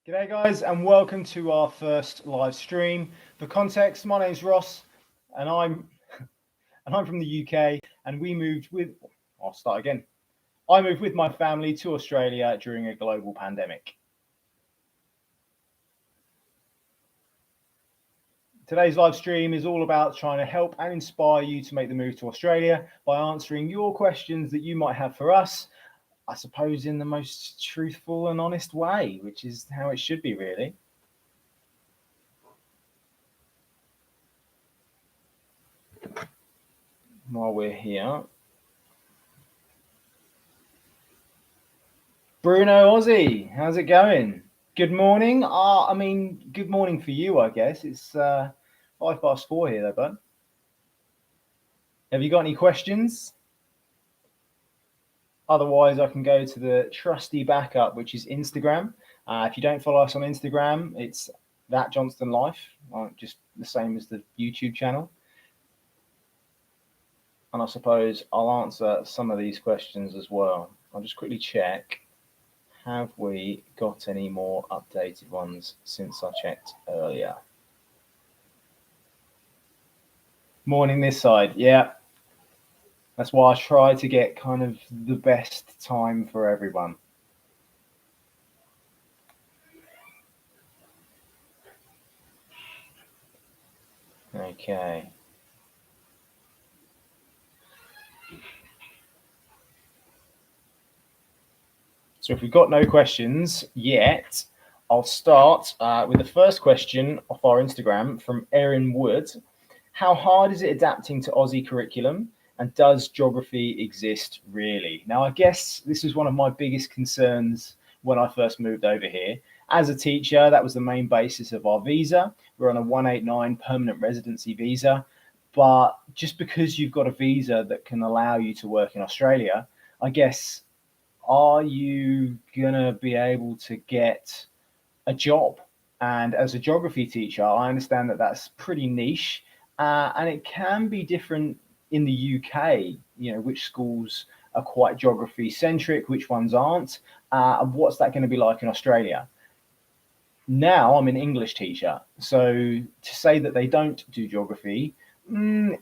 G'day guys and welcome to our first live stream. For context, my name's Ross and I'm from the UK and I'll start again. I moved with my family to Australia during a global pandemic. Today's live stream is all about trying to help and inspire you to make the move to Australia by answering your questions that you might have for us, I suppose in the most truthful and honest way, which is how it should be really. While we're here, Bruno Aussie, how's it going? Good morning. Good morning for you, I guess. It's 4:05 here, though, bud. Have you got any questions? Otherwise, I can go to the trusty backup, which is Instagram. If you don't follow us on Instagram, it's that Johnston Life, just the same as the YouTube channel. And I suppose I'll answer some of these questions as well. I'll just quickly check. Have we got any more updated ones since I checked earlier? Morning this side, yeah. That's why I try to get kind of the best time for everyone. Okay. So if we've got no questions yet, I'll start with the first question off our Instagram from Erin Wood. How hard is it adapting to Aussie curriculum? And does geography exist really? Now, I guess this is one of my biggest concerns when I first moved over here. As a teacher, that was the main basis of our visa. We're on a 189 permanent residency visa. But just because you've got a visa that can allow you to work in Australia, I guess, are you going to be able to get a job? And as a geography teacher, I understand that that's pretty niche and it can be different in the UK, which schools are quite geography centric, which ones aren't, and what's that going to be like in Australia? Now I'm an English teacher, so to say that they don't do geography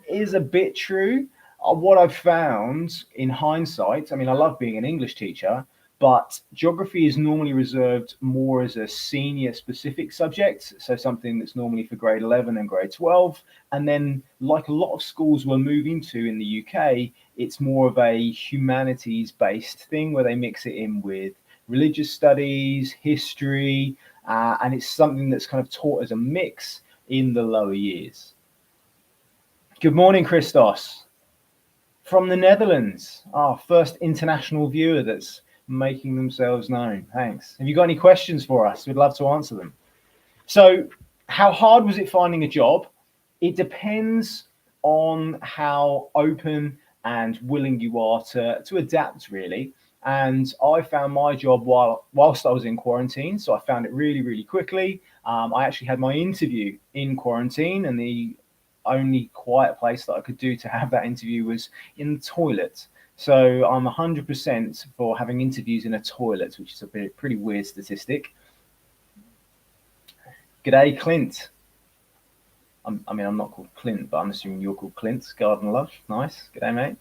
is a bit true. What I've found in hindsight, I love being an English teacher, but geography is normally reserved more as a senior specific subject. So something that's normally for grade 11 and grade 12. And then like a lot of schools we're moving to in the UK, it's more of a humanities based thing where they mix it in with religious studies, history, and it's something that's kind of taught as a mix in the lower years. Good morning, Christos. From the Netherlands, our first international viewer that's making themselves known. Thanks. Have you got any questions for us? We'd love to answer them. So how hard was it finding a job? It depends on how open and willing you are to adapt, really. And I found my job whilst I was in quarantine. So I found it really, really quickly. I actually had my interview in quarantine, and the only quiet place that I could do to have that interview was in the toilet. So I'm 100% for having interviews in a toilet, which is a pretty weird statistic. G'day, Clint. I'm not called Clint, but I'm assuming you're called Clint. Garden Lush. Nice. G'day, mate.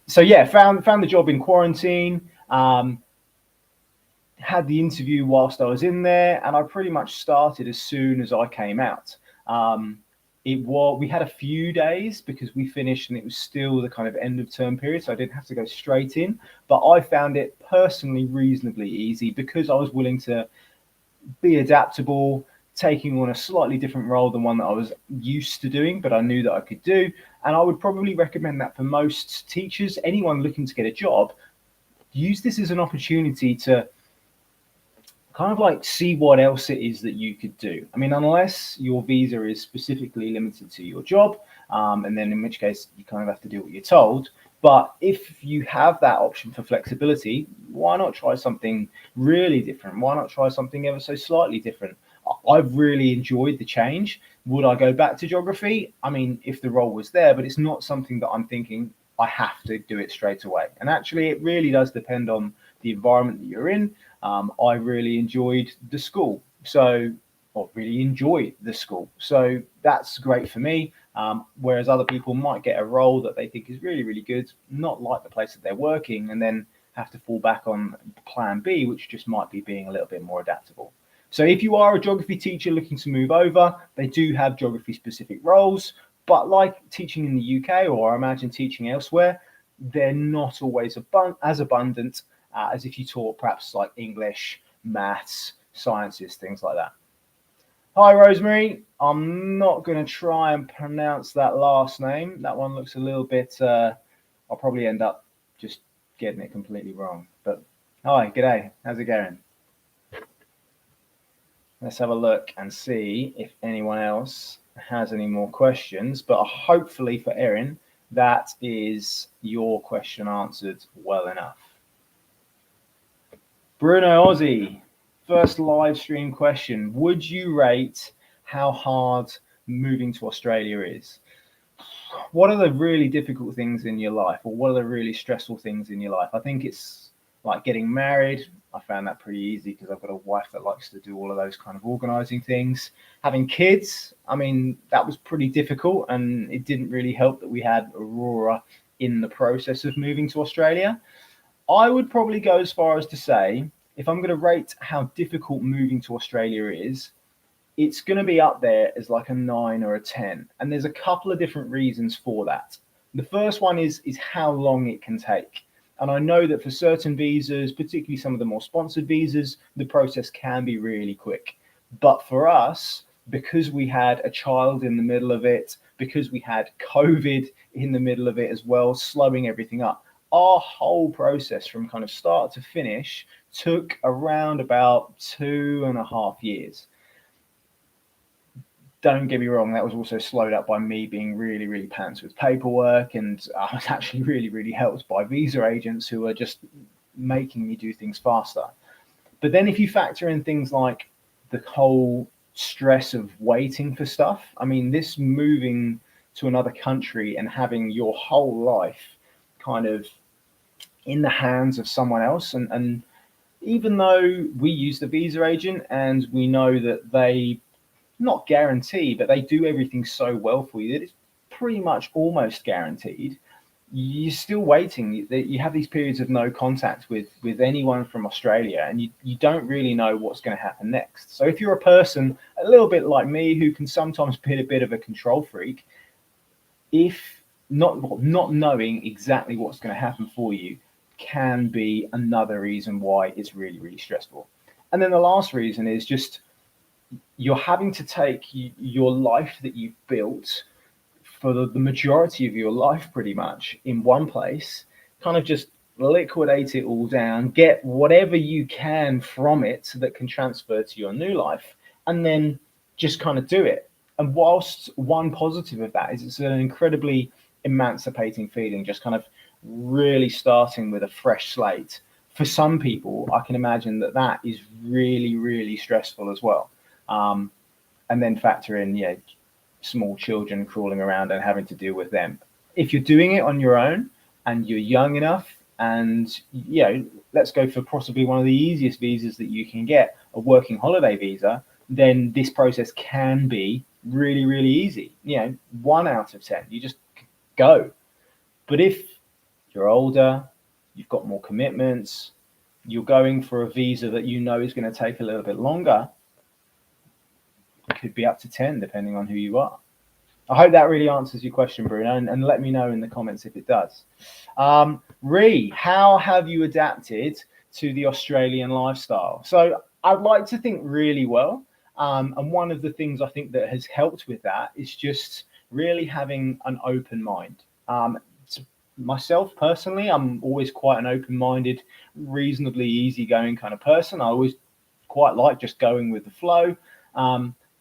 So yeah, found the job in quarantine. Had the interview whilst I was in there, and I pretty much started as soon as I came out. We had a few days because we finished and it was still the kind of end of term period, so I didn't have to go straight in, but I found it personally reasonably easy because I was willing to be adaptable, taking on a slightly different role than one that I was used to doing, but I knew that I could do. And I would probably recommend that for most teachers, anyone looking to get a job, use this as an opportunity to kind of like see what else it is that you could do. Unless your visa is specifically limited to your job, and then in which case you kind of have to do what you're told. But if you have that option for flexibility, why not try something really different? Why not try something ever so slightly different? I've really enjoyed the change. Would I go back to geography? If the role was there, but it's not something that I'm thinking I have to do it straight away. And actually, it really does depend on the environment that you're in. I really enjoyed the school. Or really enjoy the school. So that's great for me. Whereas other people might get a role that they think is really, really good, not like the place that they're working, and then have to fall back on plan B, which just might be being a little bit more adaptable. So if you are a geography teacher looking to move over, they do have geography specific roles, but like teaching in the UK, or I imagine teaching elsewhere, they're not always as abundant as if you taught perhaps like English, maths, sciences, things like that. Hi, Rosemary. I'm not going to try and pronounce that last name. That one looks a little bit, I'll probably end up just getting it completely wrong. But hi, g'day. How's it going? Let's have a look and see if anyone else has any more questions. But hopefully for Erin, that is your question answered well enough. Bruno Aussie, first live stream question. Would you rate how hard moving to Australia is? What are the really difficult things in your life, or what are the really stressful things in your life? I think it's like getting married. I found that pretty easy because I've got a wife that likes to do all of those kind of organizing things. Having kids, I mean, that was pretty difficult, and it didn't really help that we had Aurora in the process of moving to Australia. I would probably go as far as to say, if I'm going to rate how difficult moving to Australia is, it's going to be up there as like a 9 or a 10. And there's a couple of different reasons for that. The first one is how long it can take. And I know that for certain visas, particularly some of the more sponsored visas, the process can be really quick. But for us, because we had a child in the middle of it, because we had COVID in the middle of it as well, slowing everything up, our whole process from kind of start to finish took around about 2.5 years. Don't get me wrong, that was also slowed up by me being really, really pants with paperwork, and I was actually really, really helped by visa agents who are just making me do things faster. But then if you factor in things like the whole stress of waiting for stuff, I mean, this moving to another country and having your whole life kind of in the hands of someone else, and even though we use the visa agent and we know that they not guarantee, but they do everything so well for you that it's pretty much almost guaranteed, you're still waiting. You have these periods of no contact with anyone from Australia, and you don't really know what's going to happen next. So if you're a person a little bit like me who can sometimes be a bit of a control freak, if not knowing exactly what's going to happen for you can be another reason why it's really, really stressful. And then the last reason is just you're having to take your life that you've built for the majority of your life pretty much in one place, kind of just liquidate it all down, get whatever you can from it that can transfer to your new life, and then just kind of do it. And whilst one positive of that is it's an incredibly emancipating feeling, just kind of really starting with a fresh slate. For some people, I can imagine that is really, really stressful as well. And then factor in, small children crawling around and having to deal with them. If you're doing it on your own and you're young enough, and let's go for possibly one of the easiest visas that you can get, a working holiday visa, then this process can be really, really easy. 1 out of 10, you just go. But if you're older, you've got more commitments, you're going for a visa that you know is going to take a little bit longer, it could be up to 10 depending on who you are. I hope that really answers your question, Bruno, and let me know in the comments if it does. Ree, how have you adapted to the Australian lifestyle? So I'd like to think really well. And one of the things I think that has helped with that is just really having an open mind. Myself personally, I'm always quite an open-minded, reasonably easygoing kind of person. I always quite like just going with the flow.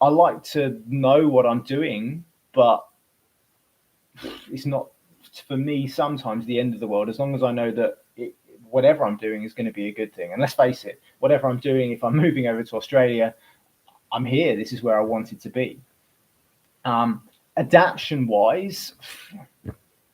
I like to know what I'm doing, but it's not, for me, sometimes the end of the world, as long as I know that whatever I'm doing is going to be a good thing. And let's face it, whatever I'm doing, if I'm moving over to Australia, I'm here. This is where I wanted to be. Adaptation-wise,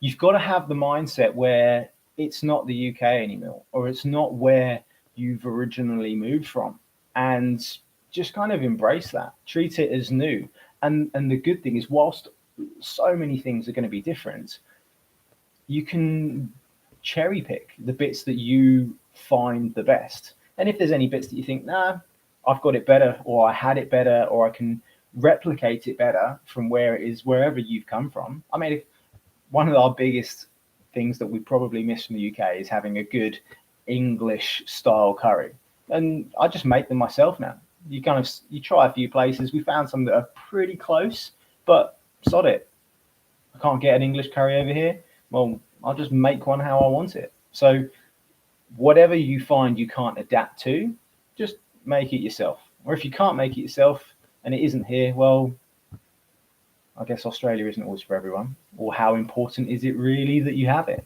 you've got to have the mindset where it's not the UK anymore, or it's not where you've originally moved from. And just kind of embrace that, treat it as new. And the good thing is, whilst so many things are going to be different, you can cherry pick the bits that you find the best. And if there's any bits that you think, nah, I've got it better, or I had it better, or I can replicate it better from where it is, wherever you've come from. I mean, if one of our biggest things that we probably miss from the UK is having a good English style curry. And I just make them myself now. You try a few places. We found some that are pretty close, but sod it. I can't get an English curry over here. Well, I'll just make one how I want it. So whatever you find you can't adapt to, just make it yourself. Or if you can't make it yourself and it isn't here, well, I guess Australia isn't always for everyone. Or how important is it really that you have it?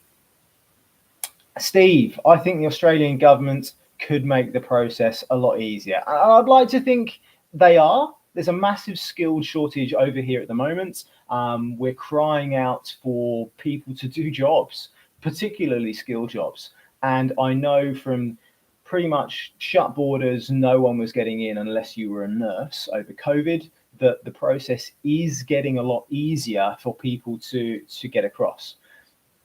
Steve, I think the Australian government could make the process a lot easier. I'd like to think they are. There's a massive skilled shortage over here at the moment. We're crying out for people to do jobs, particularly skilled jobs. And I know from pretty much shut borders, no one was getting in unless you were a nurse over COVID, that the process is getting a lot easier for people to get across.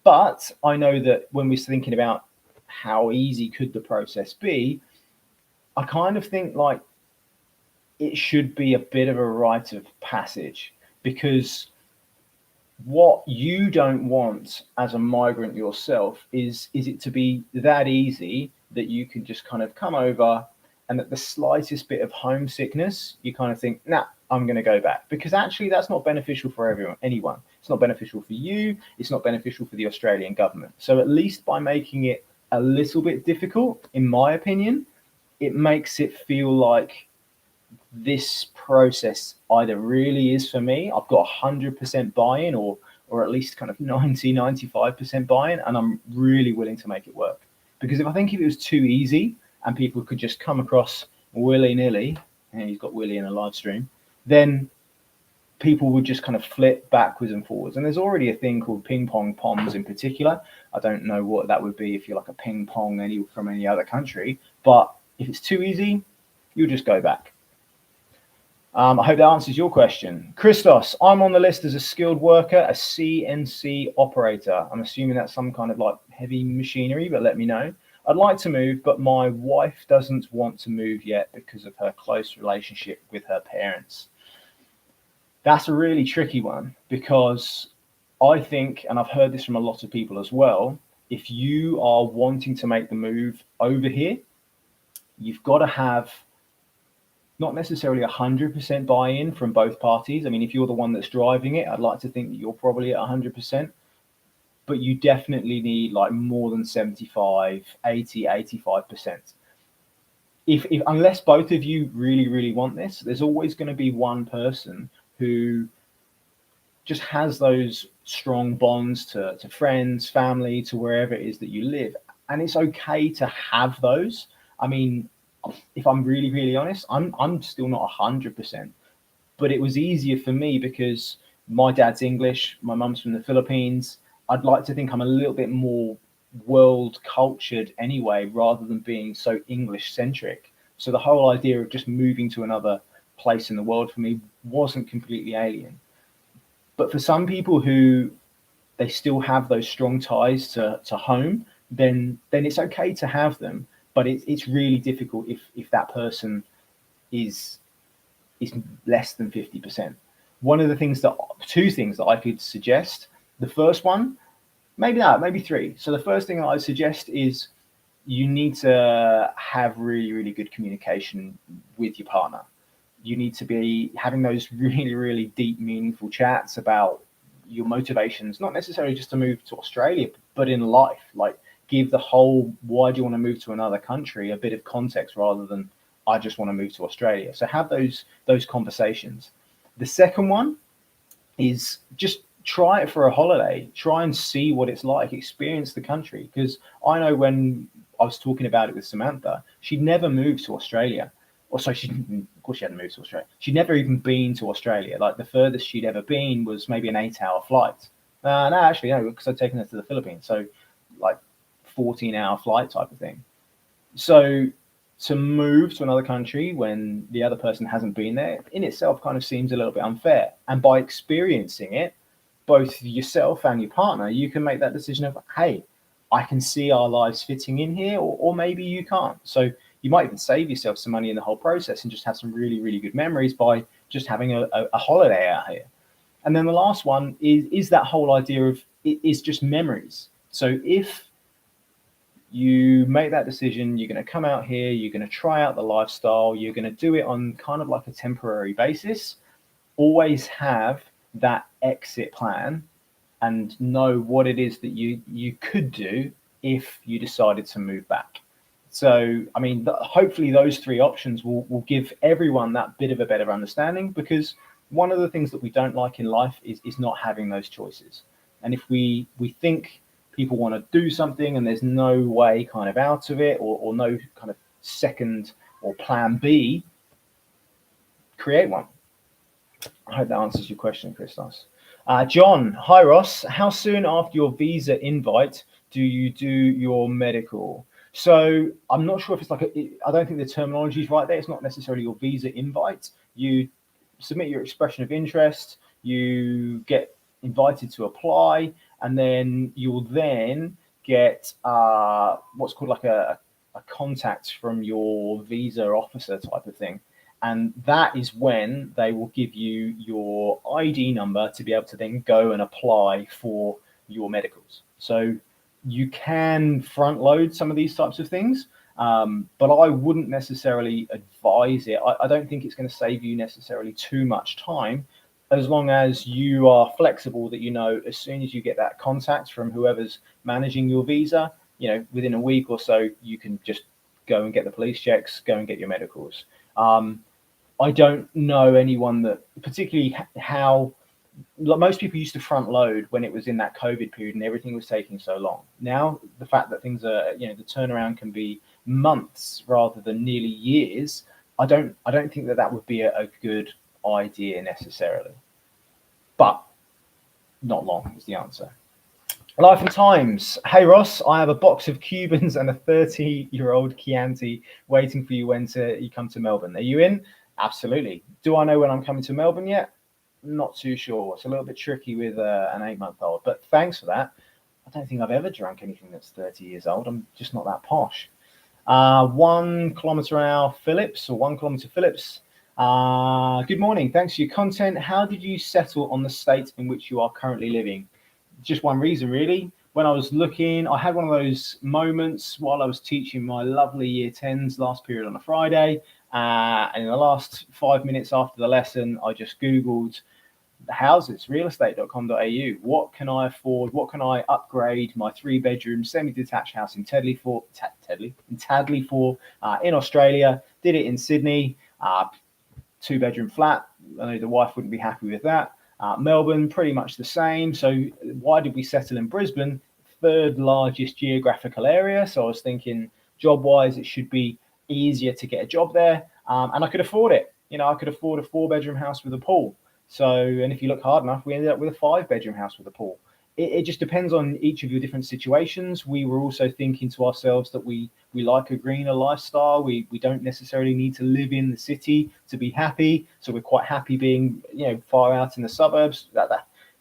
But I know that when we're thinking about how easy could the process be, I kind of think like it should be a bit of a rite of passage, because what you don't want as a migrant yourself is it to be that easy that you can just kind of come over, and at the slightest bit of homesickness, you kind of think, nah, I'm going to go back, because actually that's not beneficial for anyone. It's not beneficial for you. It's not beneficial for the Australian government. So at least by making it a little bit difficult, in my opinion, it makes it feel like this process either really is for me. I've got 100% buy-in, or at least kind of 95% buy-in, and I'm really willing to make it work. Because if it was too easy and people could just come across willy-nilly, and he's got Willy in a live stream, then people would just kind of flip backwards and forwards. And there's already a thing called ping pong poms in particular. I don't know what that would be if you're like a ping pong from any other country, but if it's too easy, you'll just go back. I hope that answers your question. Christos, I'm on the list as a skilled worker, a CNC operator. I'm assuming that's some kind of like heavy machinery, but let me know. I'd like to move, but my wife doesn't want to move yet because of her close relationship with her parents. That's a really tricky one, because I think, and I've heard this from a lot of people as well, if you are wanting to make the move over here, you've got to have not necessarily 100% buy-in from both parties. I mean, if you're the one that's driving it, I'd like to think that you're probably at 100%, but you definitely need like more than 75, 80, 85%. If unless both of you really, really want this, there's always going to be one person who just has those strong bonds to friends, family, to wherever it is that you live. And it's okay to have those. I mean, if I'm really, really honest, I'm still not 100%, but it was easier for me because my dad's English, my mum's from the Philippines. I'd like to think I'm a little bit more world cultured anyway, rather than being so English centric. So the whole idea of just moving to another place in the world for me wasn't completely alien. But for some people who they still have those strong ties to home, then it's okay to have them. But it's really difficult if that person is less than 50%. Two things that I could suggest. The first one, maybe three. So the first thing that I suggest is you need to have really, really good communication with your partner. You need to be having those really, really deep, meaningful chats about your motivations, not necessarily just to move to Australia, but in life. Like, give the whole why do you want to move to another country a bit of context, rather than I just want to move to Australia. So have those conversations. The second one is just try it for a holiday. Try and see what it's like. Experience the country. Because I know when I was talking about it with Samantha, she'd never moved to Australia. Or so of course she hadn't moved to Australia. She'd never even been to Australia. Like, the furthest she'd ever been was maybe an 8-hour flight. No, because I'd taken her to the Philippines. So like 14-hour flight type of thing. So to move to another country when the other person hasn't been there in itself kind of seems a little bit unfair. And by experiencing it, both yourself and your partner, you can make that decision of, hey, I can see our lives fitting in here, or maybe you can't. So you might even save yourself some money in the whole process and just have some really, really good memories by just having a holiday out here. And then the last one is that whole idea of it is just memories. So if you make that decision, you're going to come out here, you're going to try out the lifestyle, you're going to do it on kind of like a temporary basis, always have that exit plan and know what it is that you could do if you decided to move back. So, I mean, hopefully those three options will give everyone that bit of a better understanding, because one of the things that we don't like in life is not having those choices. And if we think people want to do something and there's no way kind of out of it, or no kind of second or plan B, create one. I hope that answers your question, Christos. John, hi Ross. How soon after your visa invite do you do your medical? So I'm not sure if it's like I don't think the terminology is right there. It's not necessarily your visa invite. You submit your expression of interest, you get invited to apply, and then you'll then get what's called like a contact from your visa officer type of thing. And that is when they will give you your ID number to be able to then go and apply for your medicals. So you can front load some of these types of things, but I wouldn't necessarily advise it. I don't think it's going to save you necessarily too much time, as long as you are flexible, that, you know, as soon as you get that contact from whoever's managing your visa, you know, within a week or so, you can just go and get the police checks, go and get your medicals. I don't know anyone that particularly how, like, most people used to front load when it was in that COVID period and everything was taking so long. Now, the fact that things are, you know, the turnaround can be months rather than nearly years, I don't think that would be a good idea necessarily. But not long is the answer. Life and Times. Hey Ross, I have a box of Cubans and a 30-year-old Chianti waiting for you when you come to Melbourne. Are you in? Absolutely. Do I know when I'm coming to Melbourne yet? Not too sure. It's a little bit tricky with an 8-month-old, but thanks for that. I don't think I've ever drunk anything that's 30 years old. I'm just not that posh. 1 kilometer hour Phillips, or 1 kilometer Phillips. Good morning. Thanks for your content. How did you settle on the state in which you are currently living? Just one reason, really. When I was looking, I had one of those moments while I was teaching my lovely year 10s last period on a Friday. And in the last 5 minutes after the lesson, I just Googled houses, realestate.com.au. What can I afford? What can I upgrade my 3-bedroom semi-detached house in Tadley for, in Australia? Did it in Sydney, 2-bedroom flat. I know the wife wouldn't be happy with that. Melbourne, pretty much the same. So why did we settle in Brisbane? 3rd largest geographical area. So I was thinking, job-wise, it should be easier to get a job there. And I could afford it. You know, I could afford a 4-bedroom house with a pool. So, and if you look hard enough, we ended up with a 5-bedroom house with a pool. It just depends on each of your different situations. We were also thinking to ourselves that we like a greener lifestyle. We don't necessarily need to live in the city to be happy. So we're quite happy being, you know, far out in the suburbs. That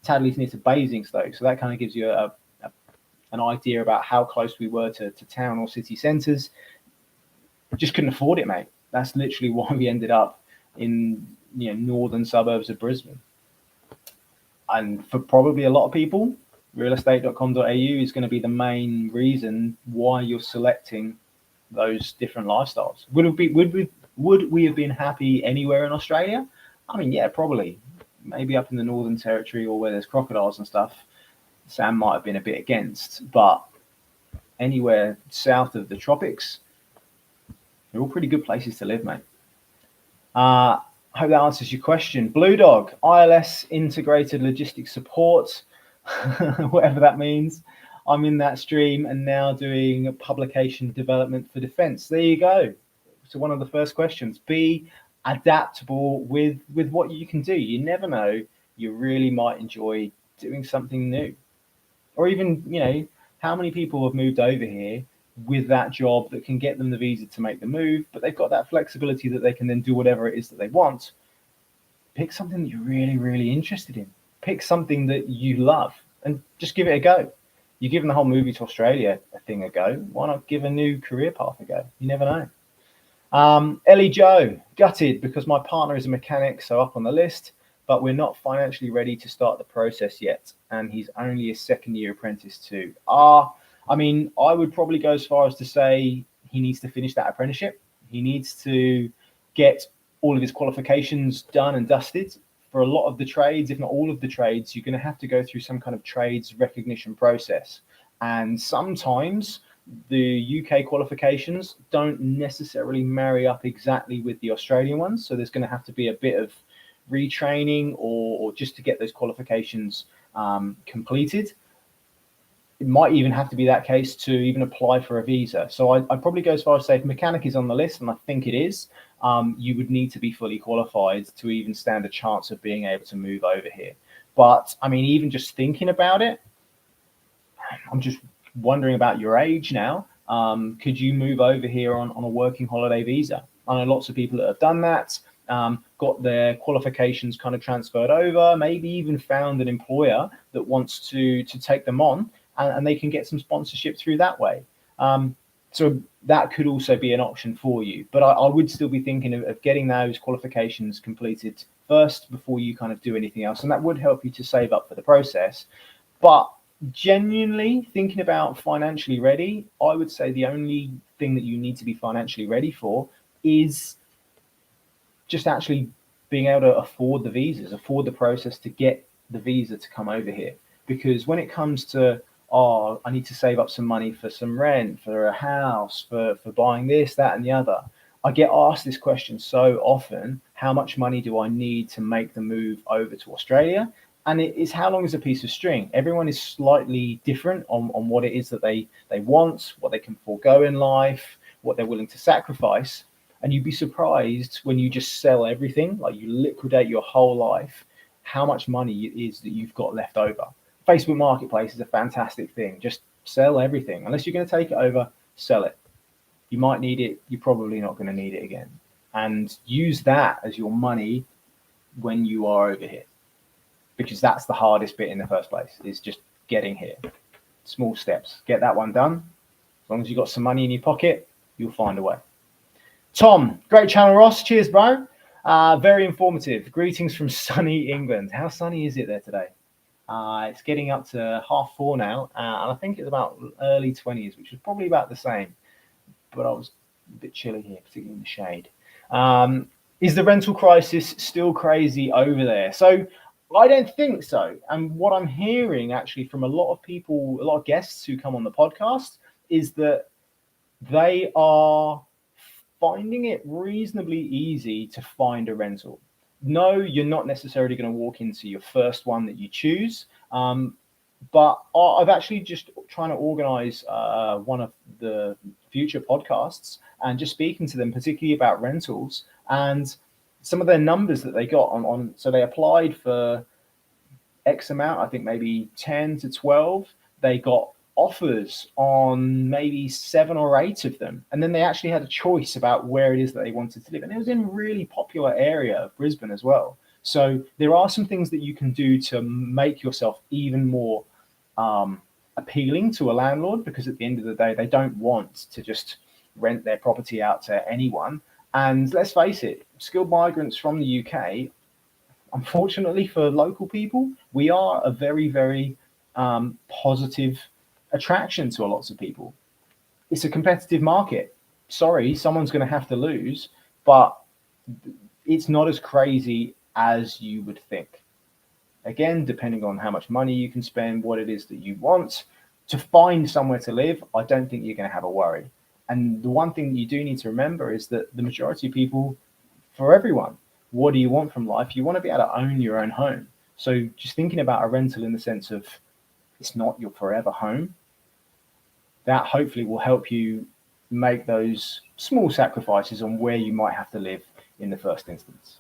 Tadley's near to Basingstoke. So that kind of gives you an idea about how close we were to town or city centres. Just couldn't afford it, mate. That's literally why we ended up in, you know, northern suburbs of Brisbane. And for probably a lot of people, realestate.com.au is going to be the main reason why you're selecting those different lifestyles. Would we have been happy anywhere in Australia? I mean, yeah, probably. Maybe up in the Northern Territory or where there's crocodiles and stuff, Sam might have been a bit against. But anywhere south of the tropics, they're all pretty good places to live, mate. I hope that answers your question. Blue Dog, ILS integrated logistics support, whatever that means. I'm in that stream and now doing publication development for defense. There you go. So one of the first questions, be adaptable with what you can do. You never know, you really might enjoy doing something new. Or even, you know, How many people have moved over here with that job that can get them the visa to make the move, but they've got that flexibility that they can then do whatever it is that they want? Pick something that you're really, really interested in. Pick something that you love and just give it a go. You're giving the whole movie to Australia a thing a go. Why not give a new career path a go? You never know. Ellie Joe, gutted because my partner is a mechanic, so up on the list, but we're not financially ready to start the process yet. And he's only a second year apprentice too. I mean, I would probably go as far as to say he needs to finish that apprenticeship. He needs to get all of his qualifications done and dusted. For a lot of the trades, if not all of the trades, you're going to have to go through some kind of trades recognition process. And sometimes the UK qualifications don't necessarily marry up exactly with the Australian ones. So there's going to have to be a bit of retraining or just to get those qualifications completed. It might even have to be that case to even apply for a visa. So I'd probably go as far as say if mechanic is on the list, and I think it is, you would need to be fully qualified to even stand a chance of being able to move over here. But I mean, even just thinking about it, I'm just wondering about your age now. Could you move over here on a working holiday visa? I know lots of people that have done that, got their qualifications kind of transferred over, maybe even found an employer that wants to take them on, and they can get some sponsorship through that way. So that could also be an option for you. But I would still be thinking of getting those qualifications completed first before you kind of do anything else. And that would help you to save up for the process. But genuinely thinking about financially ready, I would say the only thing that you need to be financially ready for is just actually being able to afford the visas, afford the process to get the visa to come over here. Because when it comes to, I need to save up some money for some rent, for a house, for buying this, that, and the other, I get asked this question so often: how much money do I need to make the move over to Australia? And it is how long is a piece of string. Everyone is slightly different on what it is that they want, what they can forego in life, what they're willing to sacrifice. And you'd be surprised when you just sell everything, like you liquidate your whole life, how much money it is that you've got left over. Facebook Marketplace is a fantastic thing. Just sell everything. Unless you're going to take it over, sell it. You might need it. You're probably not going to need it again. And use that as your money when you are over here. Because that's the hardest bit in the first place, is just getting here. Small steps. Get that one done. As long as you've got some money in your pocket, you'll find a way. Tom, great channel, Ross. Cheers, bro. Very informative. Greetings from sunny England. How sunny is it there today? It's getting up to 4:30 now, and I think it's about early 20s, which is probably about the same. But I was a bit chilly here, particularly in the shade. Is the rental crisis still crazy over there? So I don't think so. And what I'm hearing actually from a lot of people, a lot of guests who come on the podcast, is that they are finding it reasonably easy to find a rental. No, you're not necessarily going to walk into your first one that you choose. But I've actually just trying to organize one of the future podcasts and just speaking to them, particularly about rentals and some of their numbers that they got on. So they applied for X amount, I think maybe 10 to 12. They got offers on maybe 7 or 8 of them, and then they actually had a choice about where it is that they wanted to live, and it was in a really popular area of Brisbane as well. So there are some things that you can do to make yourself even more appealing to a landlord, because at the end of the day, they don't want to just rent their property out to anyone. And let's face it, skilled migrants from the UK, unfortunately for local people, we are a very, very positive attraction to lots of people. It's a competitive market. Sorry, someone's going to have to lose, but it's not as crazy as you would think. Again, depending on how much money you can spend, what it is that you want to find somewhere to live, I don't think you're going to have a worry. And the one thing you do need to remember is that the majority of people, for everyone, what do you want from life? You want to be able to own your own home. So just thinking about a rental in the sense of it's not your forever home, that hopefully will help you make those small sacrifices on where you might have to live in the first instance.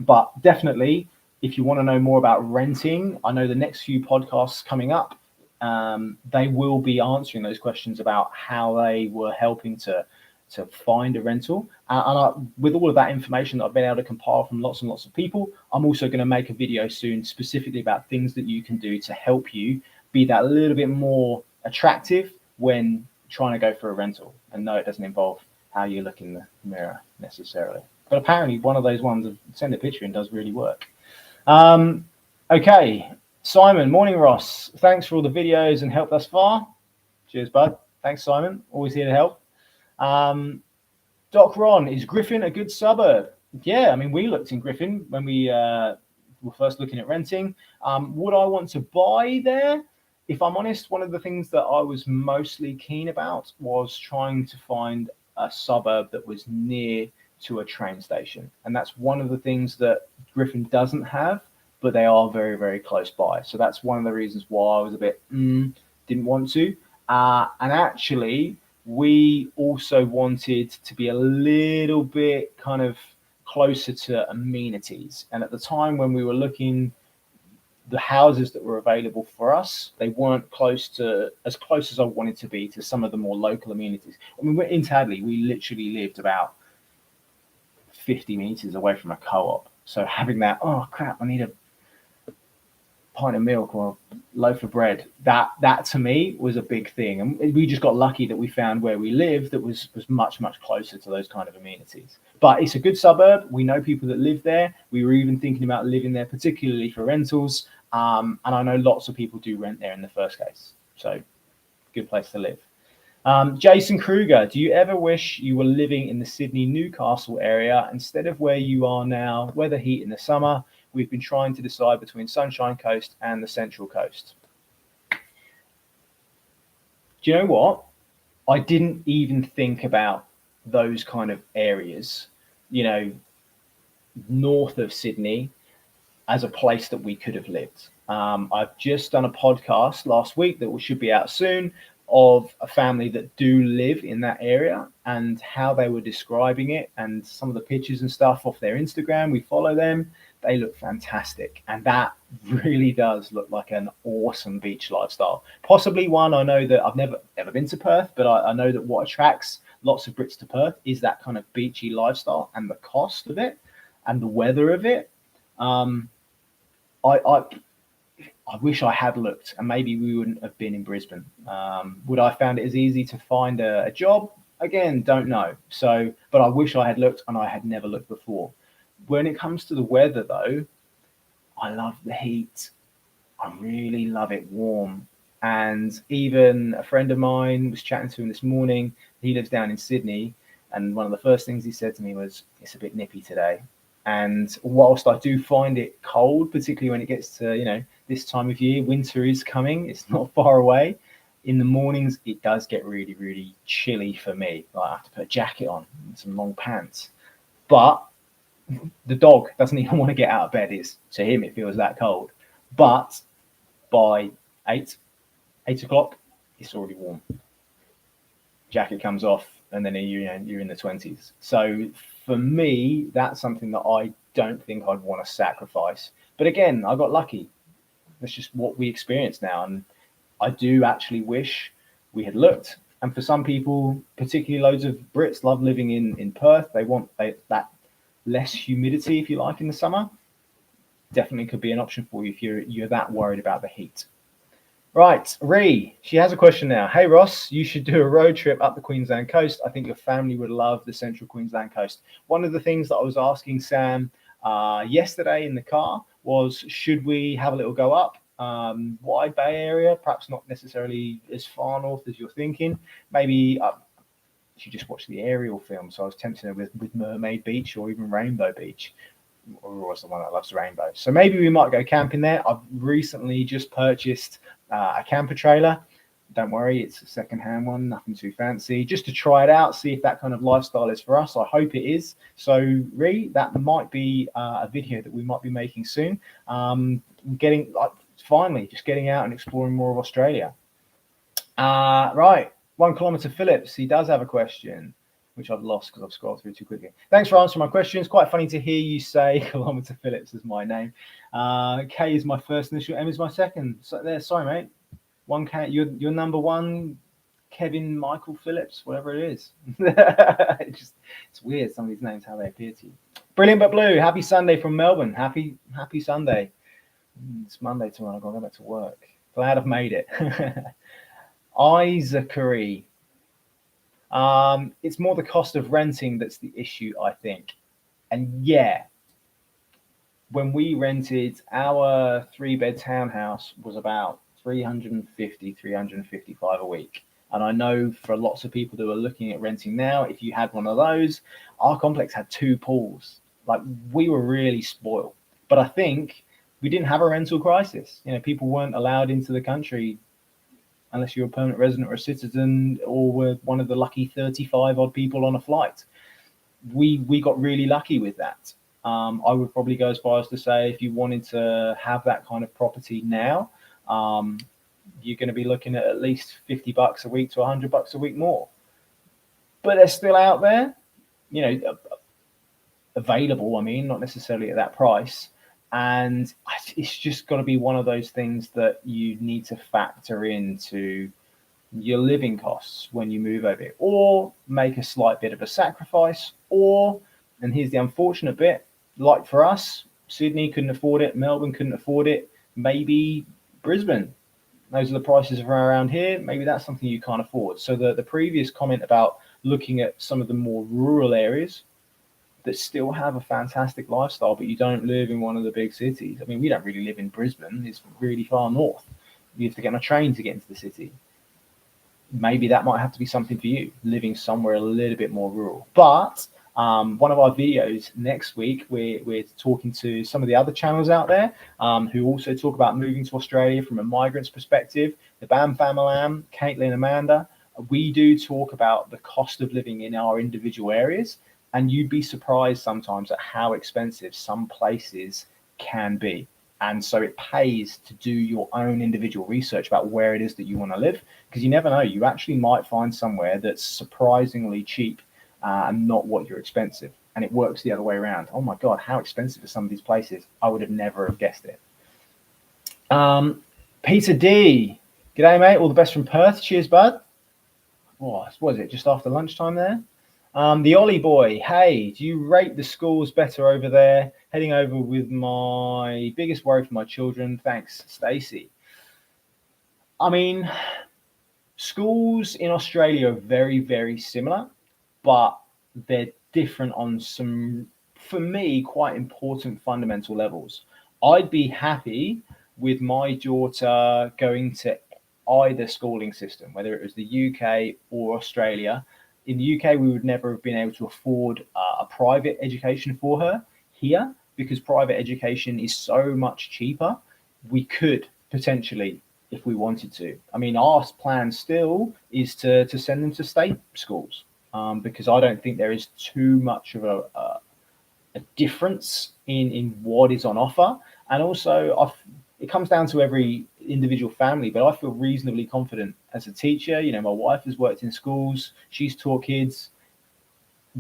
But definitely, if you want to know more about renting, I know the next few podcasts coming up, they will be answering those questions about how they were helping to find a rental. With all of that information that I've been able to compile from lots and lots of people, I'm also going to make a video soon specifically about things that you can do to help you be that little bit more attractive when trying to go for a rental. And no, it doesn't involve how you look in the mirror necessarily. But apparently one of those ones of send a picture in does really work. Okay, Simon, morning Ross. Thanks for all the videos and help thus far. Cheers, bud. Thanks, Simon. Always here to help. Doc Ron, is Griffin a good suburb? Yeah, I mean, we looked in Griffin when we were first looking at renting. Would I want to buy there? If I'm honest, one of the things that I was mostly keen about was trying to find a suburb that was near to a train station. And that's one of the things that Griffin doesn't have, but they are very, very close by. So that's one of the reasons why I was a bit, didn't want to. And actually, we also wanted to be a little bit kind of closer to amenities. And at the time when we were looking, the houses that were available for us, they weren't as close as I wanted to be to some of the more local amenities. I mean, we're in Tadley, we literally lived about 50 meters away from a co-op. So having that, oh crap, I need a pint of milk or a loaf of bread, that to me was a big thing. And we just got lucky that we found where we live that was much, much closer to those kind of amenities. But it's a good suburb. We know people that live there. We were even thinking about living there, particularly for rentals. And I know lots of people do rent there in the first case. So good place to live. Jason Kruger, do you ever wish you were living in the Sydney Newcastle area instead of where you are now, weather heat in the summer? We've been trying to decide between Sunshine Coast and the Central Coast. Do you know what? I didn't even think about those kind of areas, you know, north of Sydney as a place that we could have lived. I've just done a podcast last week that should be out soon of a family that do live in that area and how they were describing it and some of the pictures and stuff off their Instagram. We follow them. They look fantastic. And that really does look like an awesome beach lifestyle. Possibly one I know that I've never been to Perth, but I know that what attracts lots of Brits to Perth is that kind of beachy lifestyle and the cost of it and the weather of it. I wish I had looked, and maybe we wouldn't have been in Brisbane. Would I found it as easy to find a job? Again, don't know. So, but I wish I had looked, and I had never looked before. When it comes to the weather, though, I love the heat. I really love it warm. And even a friend of mine was chatting to him this morning. He lives down in Sydney, and one of the first things he said to me was, "It's a bit nippy today." And whilst I do find it cold, particularly when it gets to, you know, this time of year, winter is coming, it's not far away. In the mornings, it does get really, really chilly for me. Like I have to put a jacket on and some long pants. But the dog doesn't even want to get out of bed. To him, it feels that cold. But by 8 o'clock, it's already warm. Jacket comes off, and then you're in the 20s. So for me, that's something that I don't think I'd want to sacrifice. But again, I got lucky. That's just what we experience now. And I do actually wish we had looked. And for some people, particularly loads of Brits love living in Perth. They want that less humidity, if you like, in the summer. Definitely could be an option for you if you're that worried about the heat. Right, Ree, she has a question now. Hey Ross, you should do a road trip up the Queensland coast. I think your family would love the central Queensland coast. One of the things that I was asking Sam yesterday in the car was, should we have a little go up? Wide Bay area, perhaps not necessarily as far north as you're thinking. Maybe she just watched the Ariel film, so I was tempting her with Mermaid Beach or even Rainbow Beach. Or always the one that loves rainbow. So maybe we might go camping there. I've recently just purchased a camper trailer. Don't worry, it's a second-hand one, nothing too fancy. Just to try it out, see if that kind of lifestyle is for us. I hope it is. So, Ree, that might be a video that we might be making soon. Finally, just getting out and exploring more of Australia. Right, 1 kilometer Phillips. He does have a question, which I've lost because I've scrolled through too quickly. Thanks for answering my questions. Quite funny to hear you say Kilometer Phillips is my name. K is my first initial, M is my second. So there, sorry, mate. you're number one Kevin Michael Phillips, whatever it is. It's weird, some of these names, how they appear to you. Brilliant but blue. Happy Sunday from Melbourne. Happy Sunday. It's Monday tomorrow. I've got to go back to work. Glad I've made it. Isaac. It's more the cost of renting that's the issue, I think. And yeah, when we rented, our 3-bed townhouse was about 350, 355 a week. And I know for lots of people that are looking at renting now, if you had one of those, our complex had 2 pools. Like, we were really spoiled. But I think we didn't have a rental crisis. You know, people weren't allowed into the country unless you're a permanent resident or a citizen, or were one of the lucky 35 odd people on a flight. We got really lucky with that. I would probably go as far as to say, if you wanted to have that kind of property now, you're going to be looking at least $50 a week to $100 a week more. But they're still out there, you know, available. I mean, not necessarily at that price. And it's just got to be one of those things that you need to factor into your living costs when you move over here, or make a slight bit of a sacrifice, or, and here's the unfortunate bit, like for us, Sydney couldn't afford it, Melbourne couldn't afford it, maybe Brisbane. Those are the prices around here. Maybe that's something you can't afford. So the previous comment about looking at some of the more rural areas that still have a fantastic lifestyle, but you don't live in one of the big cities. I mean, we don't really live in Brisbane. It's really far north. You have to get on a train to get into the city. Maybe that might have to be something for you, living somewhere a little bit more rural. But one of our videos next week, we're talking to some of the other channels out there who also talk about moving to Australia from a migrant's perspective. The Bam Famalam, Caitlin, Amanda. We do talk about the cost of living in our individual areas, and you'd be surprised sometimes at how expensive some places can be. And so it pays to do your own individual research about where it is that you want to live, because you never know, you actually might find somewhere that's surprisingly cheap and not what you're expensive. And it works the other way around. Oh my God, how expensive are some of these places? I would have never have guessed it. Peter D. G'day, mate. All the best from Perth. Cheers, bud. Oh, what is it? Just after lunchtime there? The Ollie boy. Hey, do you rate the schools better over there? Heading over with my biggest worry for my children. Thanks, Stacey. I mean, schools in Australia are very, very similar, but they're different on some, for me, quite important fundamental levels. I'd be happy with my daughter going to either schooling system, whether it was the UK or Australia. In the UK, we would never have been able to afford a private education for her. Here, because private education is so much cheaper, we could potentially, if we wanted to. I mean, our plan still is to send them to state schools, because I don't think there is too much of a difference in what is on offer. And also, it comes down to every individual family, but I feel reasonably confident as a teacher. You know, my wife has worked in schools, she's taught kids.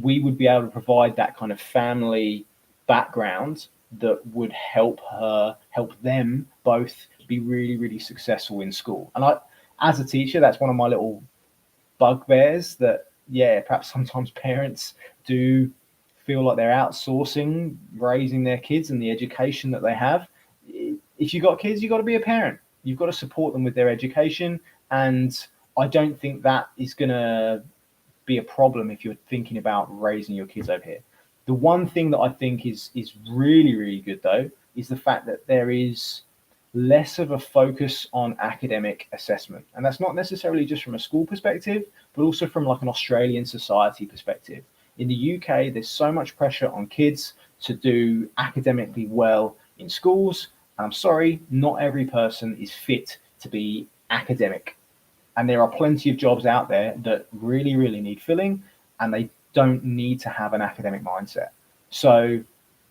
We would be able to provide that kind of family background that would help them both be really, really successful in school. And as a teacher, that's one of my little bugbears that, yeah, perhaps sometimes parents do feel like they're outsourcing raising their kids and the education that they have. If you've got kids, you've got to be a parent. You've got to support them with their education. And I don't think that is going to be a problem if you're thinking about raising your kids over here. The one thing that I think is really, really good, though, is the fact that there is less of a focus on academic assessment. And that's not necessarily just from a school perspective, but also from like an Australian society perspective. In the UK, there's so much pressure on kids to do academically well in schools. And I'm sorry, not every person is fit to be academic. And there are plenty of jobs out there that really, really need filling, and they don't need to have an academic mindset. So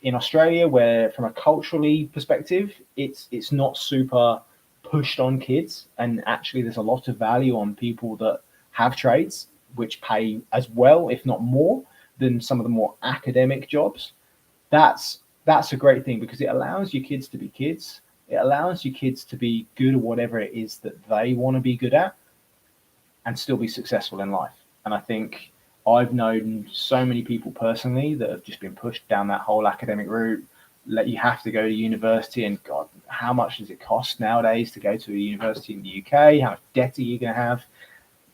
in Australia, where from a culturally perspective, it's not super pushed on kids, and actually there's a lot of value on people that have trades, which pay as well, if not more, than some of the more academic jobs. That's a great thing, because it allows your kids to be kids. It allows your kids to be good at whatever it is that they want to be good at and still be successful in life. And I think I've known so many people personally that have just been pushed down that whole academic route. Let you have to go to university, and God, how much does it cost nowadays to go to a university in the UK? How much debt are you going to have?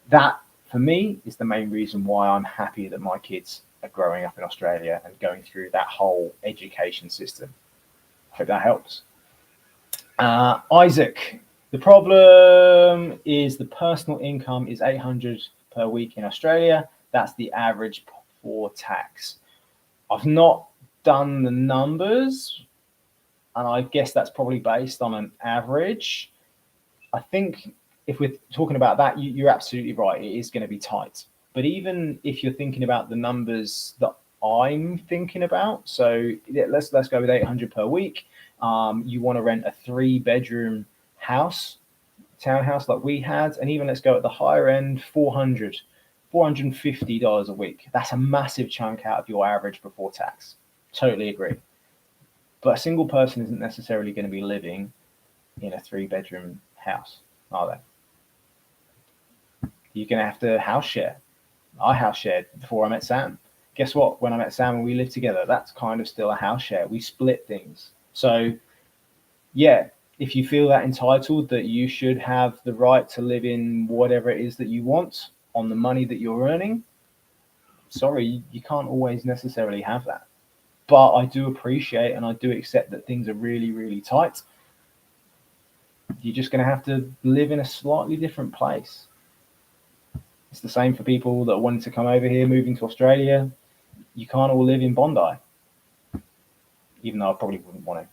That, for me, is the main reason why I'm happy that my kids are growing up in Australia and going through that whole education system. I hope that helps. Isaac, the problem is the personal income is 800 per week in Australia. That's the average for tax. I've not done the numbers, and I guess that's probably based on an average. I think if we're talking about that, you're absolutely right. It is going to be tight. But even if you're thinking about the numbers that I'm thinking about, so let's go with 800 per week. You want to rent a 3-bedroom house, townhouse like we had, and even let's go at the higher end, $450 a week. That's a massive chunk out of your average before tax. Totally agree. But a single person isn't necessarily going to be living in a 3-bedroom house, are they? You're going to have to house share. I house shared before I met Sam. Guess what? When I met Sam and we lived together, that's kind of still a house share. We split things. So, yeah, if you feel that entitled that you should have the right to live in whatever it is that you want on the money that you're earning, sorry, you can't always necessarily have that. But I do appreciate and I do accept that things are really, really tight. You're just going to have to live in a slightly different place. It's the same for people that wanted to come over here, moving to Australia. You can't all live in Bondi, even though I probably wouldn't want to.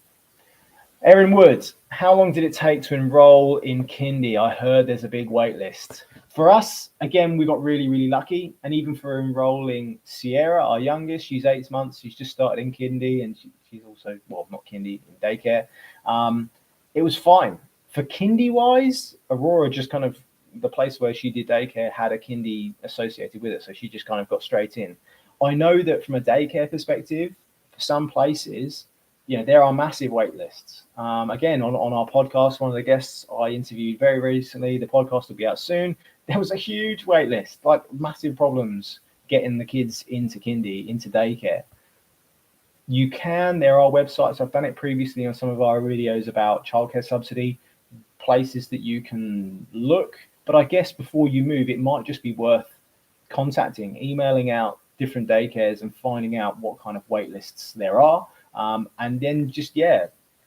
Erin Woods, how long did it take to enroll in kindy? I heard there's a big wait list. For us, again, we got really, really lucky. And even for enrolling Sierra, our youngest, she's 8 months. She's just started in kindy, and she's also, well, not kindy, in daycare. It was fine. For kindy-wise, Aurora just kind of, the place where she did daycare had a kindy associated with it. So she just kind of got straight in. I know that from a daycare perspective, for some places, there are massive wait lists. Again, on our podcast, one of the guests I interviewed very recently, the podcast will be out soon. There was a huge wait list, like massive problems getting the kids into kindy, into daycare. There are websites, I've done it previously on some of our videos about childcare subsidy, places that you can look. But I guess before you move, it might just be worth contacting, emailing out different daycares and finding out what kind of wait lists there are. And then just,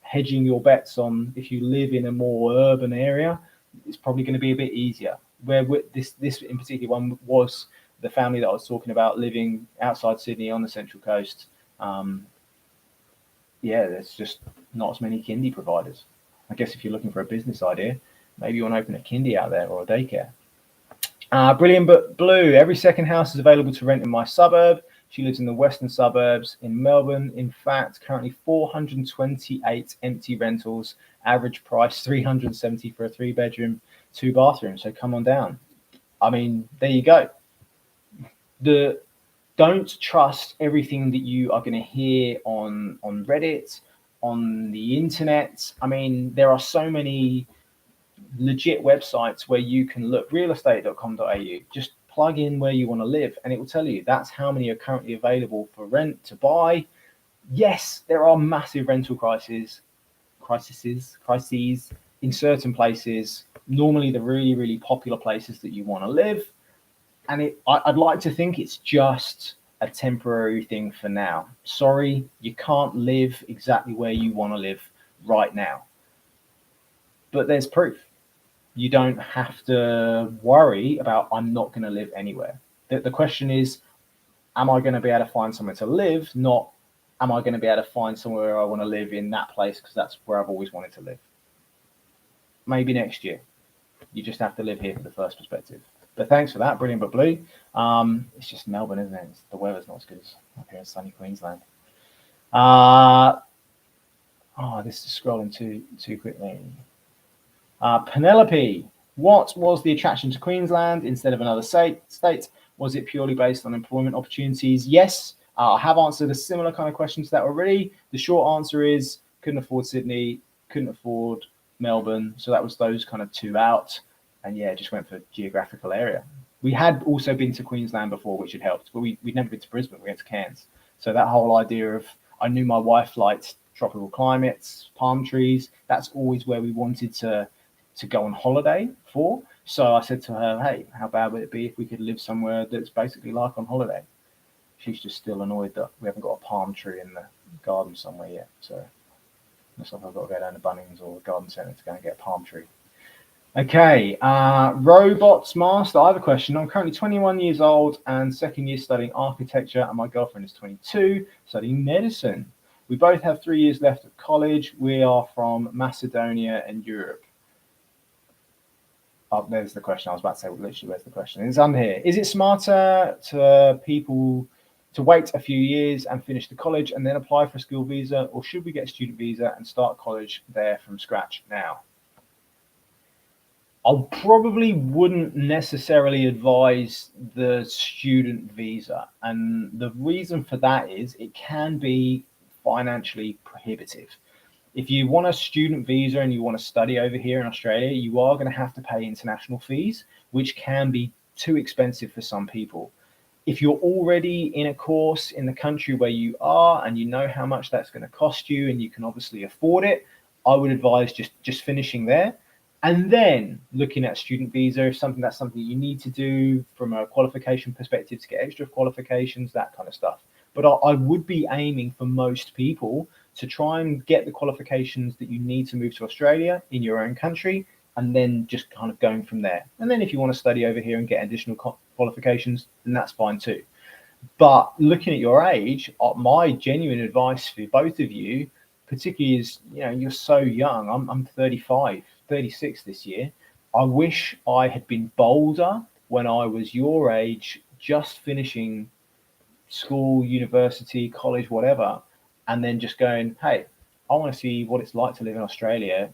hedging your bets on, if you live in a more urban area, it's probably going to be a bit easier. Where this in particular one was the family that I was talking about living outside Sydney on the Central Coast. There's just not as many kindy providers. I guess if you're looking for a business idea, maybe you want to open a kindy out there or a daycare. Brilliant but Blue, every second house is available to rent in my suburb. She lives in the western suburbs in Melbourne. In fact, currently 428 empty rentals, average price 370 for a 3-bedroom, 2-bathroom. So come on down. I mean, there you go. Don't trust everything that you are going to hear on Reddit, on the internet. I mean, there are so many legit websites where you can look, realestate.com.au, just plug in where you want to live and it will tell you that's how many are currently available for rent to buy. Yes, there are massive rental crises in certain places, normally the really, really popular places that you want to live. And I'd like to think it's just a temporary thing for now. Sorry, you can't live exactly where you want to live right now. But there's proof. You don't have to worry about, I'm not going to live anywhere. The question is, am I going to be able to find somewhere to live? Not, am I going to be able to find somewhere I want to live in that place because that's where I've always wanted to live? Maybe next year. You just have to live here for the first perspective. But thanks for that, Brilliant but Blue. It's just Melbourne, isn't it? The weather's not as good as up here in sunny Queensland. This is scrolling too quickly. Penelope, what was the attraction to Queensland instead of another state? Was it purely based on employment opportunities? Yes, I have answered a similar kind of question to that already. The short answer is couldn't afford Sydney, couldn't afford Melbourne, so that was those kind of two out. And yeah, just went for geographical area. We had also been to Queensland before, which had helped, but we'd never been to Brisbane. We went to Cairns. So that whole idea of, I knew my wife liked tropical climates, palm trees. That's always where we wanted to go on holiday for. So I said to her, hey, how bad would it be if we could live somewhere that's basically like on holiday? She's just still annoyed that we haven't got a palm tree in the garden somewhere yet. So looks like I've got to go down to Bunnings or the garden centre to go and get a palm tree. Okay, Robots Master, I have a question. I'm currently 21 years old and second year studying architecture, and my girlfriend is 22, studying medicine. We both have 3 years left of college. We are from Macedonia and Europe. Oh, there's the question. I was about to say, well, literally, where's the question? It's under here. Is it smarter to people to wait a few years and finish the college and then apply for a school visa, or should we get a student visa and start college there from scratch now? I probably wouldn't necessarily advise the student visa. And the reason for that is it can be financially prohibitive. If you want a student visa and you want to study over here in Australia, you are going to have to pay international fees, which can be too expensive for some people. If you're already in a course in the country where you are and you know how much that's going to cost you and you can obviously afford it, I would advise just finishing there. And then looking at student visa, if that's something you need to do from a qualification perspective to get extra qualifications, that kind of stuff. But I would be aiming for most people to try and get the qualifications that you need to move to Australia in your own country, and then just kind of going from there. And then if you want to study over here and get additional qualifications, then that's fine too. But looking at your age, my genuine advice for both of you, particularly is, you're so young. I'm 35. 36 this year. I wish I had been bolder when I was your age, just finishing school, university, college, whatever, and then just going, hey, I want to see what it's like to live in Australia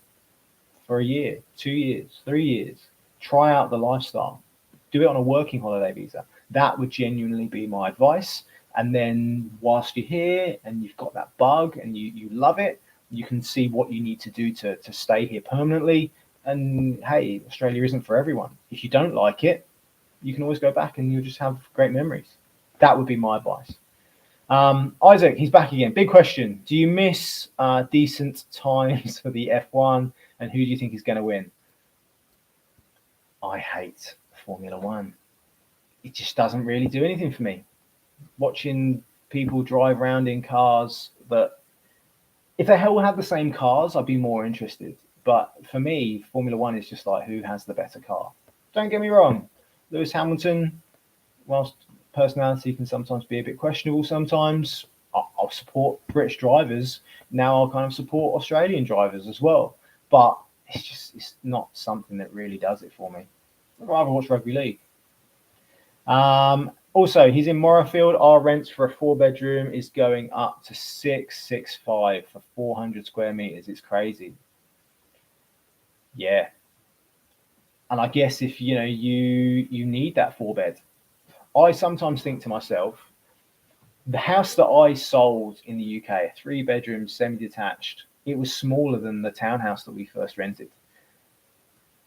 for a year, 2 years, 3 years. Try out the lifestyle. Do it on a working holiday visa. That would genuinely be my advice. And then whilst you're here and you've got that bug and you love it, you can see what you need to do to stay here permanently. And hey, Australia isn't for everyone. If you don't like it, you can always go back and you'll just have great memories. That would be my advice. Isaac, he's back again. Big question. Do you miss decent times for the F1? And who do you think is going to win? I hate Formula One. It just doesn't really do anything for me. Watching people drive around in cars that, if they all had the same cars, I'd be more interested. But for me, Formula One is just like, who has the better car? Don't get me wrong. Lewis Hamilton, whilst personality can sometimes be a bit questionable sometimes, I'll support British drivers. Now I'll kind of support Australian drivers as well. But it's not something that really does it for me. I'd rather watch rugby league. Also, he's in Morayfield. Our rents for a 4-bedroom is going up to 665 for 400 square meters. It's crazy. Yeah. And I guess if you need that 4-bed, I sometimes think to myself, the house that I sold in the UK, a 3-bedroom semi-detached, it was smaller than the townhouse that we first rented.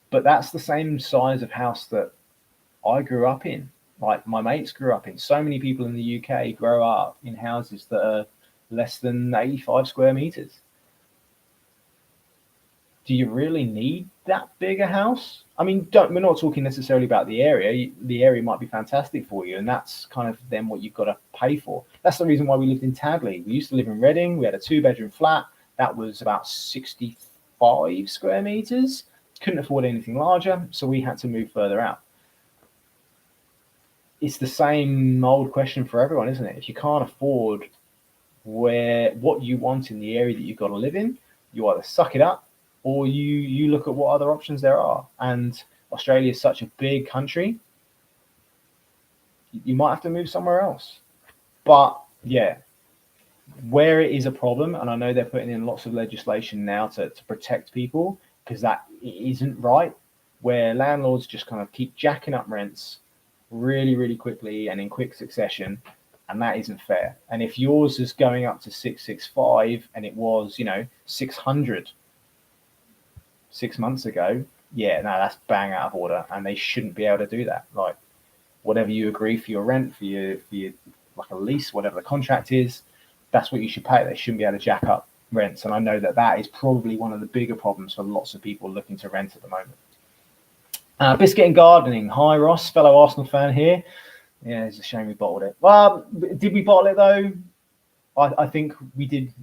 But that's the same size of house that I grew up in. Like my mates grew up in. So many people in the UK grow up in houses that are less than 85 square meters. Do you really need that big a house? I mean, we're not talking necessarily about the area. The area might be fantastic for you, and that's kind of then what you've got to pay for. That's the reason why we lived in Tadley. We used to live in Reading. We had a 2-bedroom flat. That was about 65 square meters. Couldn't afford anything larger, so we had to move further out. It's the same old question for everyone, isn't it? If you can't afford what you want in the area that you've got to live in, you either suck it up or you look at what other options there are. And Australia is such a big country, you might have to move somewhere else. But yeah, where it is a problem, and I know they're putting in lots of legislation now to protect people, because that isn't right, where landlords just kind of keep jacking up rents really, really quickly and in quick succession, and that isn't fair. And if yours is going up to 665 and it was 600 6 months ago, yeah, no, that's bang out of order, and they shouldn't be able to do that. Like, whatever you agree for your rent, for your like a lease, whatever the contract is, that's what you should pay. They shouldn't be able to jack up rents, and I know that that is probably one of the bigger problems for lots of people looking to rent at the moment. Biscuit and Gardening. Hi, Ross, fellow Arsenal fan here. Yeah, it's a shame we bottled it. Well, did we bottle it though? I think we did.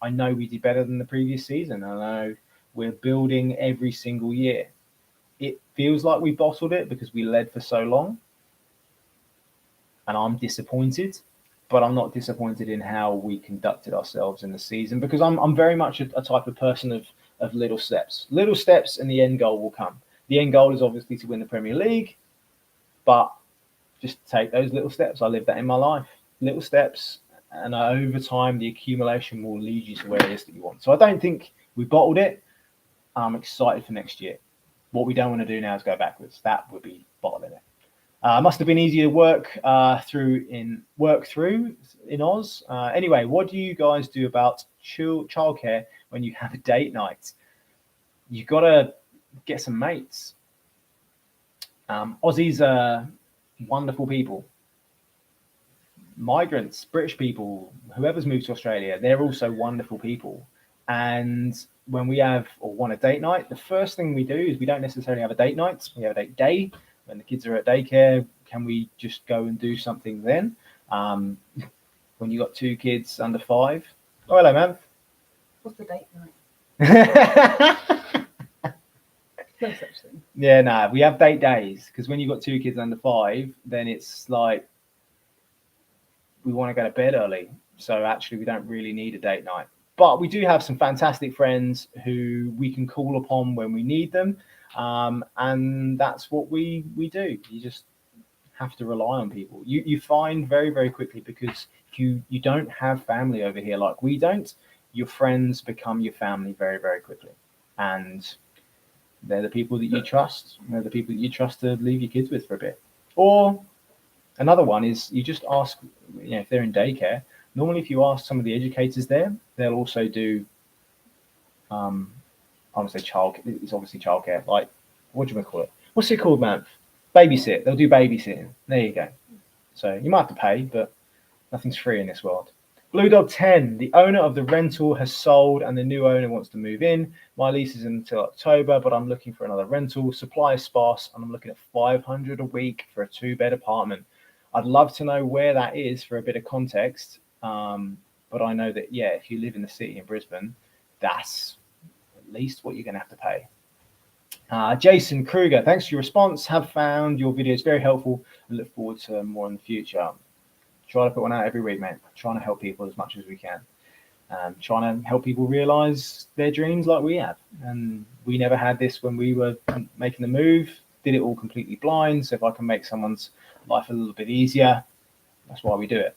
I know we did better than the previous season. I know we're building every single year. It feels like we bottled it because we led for so long, and I'm disappointed. But I'm not disappointed in how we conducted ourselves in the season, because I'm very much a type of person of little steps. Little steps, and the end goal will come. The end goal is obviously to win the Premier League, but just take those little steps. I live that in my life. Little steps, and over time, the accumulation will lead you to where it is that you want. So I don't think we bottled it. I'm excited for next year. What we don't want to do now is go backwards. That would be bottling it. Must have been easier to work through in Oz. Anyway, what do you guys do about childcare when you have a date night? You got to get some mates. Aussies are wonderful people. Migrants, British people, whoever's moved to Australia, they're also wonderful people. And when we have or want a date night, the first thing we do is we don't necessarily have a date night. We have a date day. When the kids are at daycare, can we just go and do something then? When you got 2 kids under 5. Oh, hello, man. What's the date night? No such thing. Yeah, no, we have date days, because when you've got 2 kids under 5, then it's like we want to go to bed early. So actually, we don't really need a date night. But we do have some fantastic friends who we can call upon when we need them. And that's what we do. You just have to rely on people. You find very, very quickly, because if you don't have family over here like we don't, your friends become your family very, very quickly. And they're the people that you trust. They're the people that you trust to leave your kids with for a bit. Or another one is you just ask, if they're in daycare, normally if you ask some of the educators there, they'll also do, I want to say it's obviously childcare. Like, what do you want to call it? What's it called, man? Babysit. They'll do babysitting. There you go. So you might have to pay, but nothing's free in this world. Blue Dog 10. The owner of the rental has sold and the new owner wants to move in. My lease is until October, but I'm looking for another rental. Supply is sparse, and I'm looking at $500 a week for a 2-bed apartment. I'd love to know where that is for a bit of context. But I know that, if you live in the city in Brisbane, that's at least what you're going to have to pay. Jason Kruger, thanks for your response. Have found your videos very helpful and look forward to more in the future. Try to put one out every week, mate. Trying to help people as much as we can. Trying to help people realize their dreams like we have. And we never had this when we were making the move. Did it all completely blind. So if I can make someone's life a little bit easier, that's why we do it.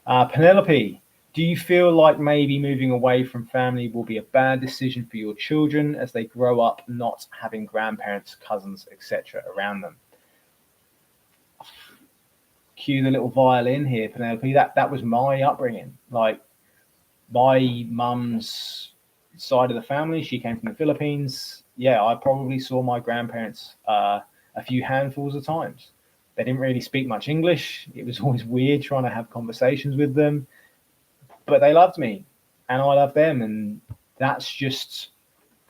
Penelope, do you feel like maybe moving away from family will be a bad decision for your children as they grow up not having grandparents, cousins, etc. around them? Cue the little violin here, Penelope. That was my upbringing. Like, my mum's side of the family, she came from the Philippines. Yeah, I probably saw my grandparents a few handfuls of times. They didn't really speak much English. It was always weird trying to have conversations with them. But they loved me, and I loved them, and that's just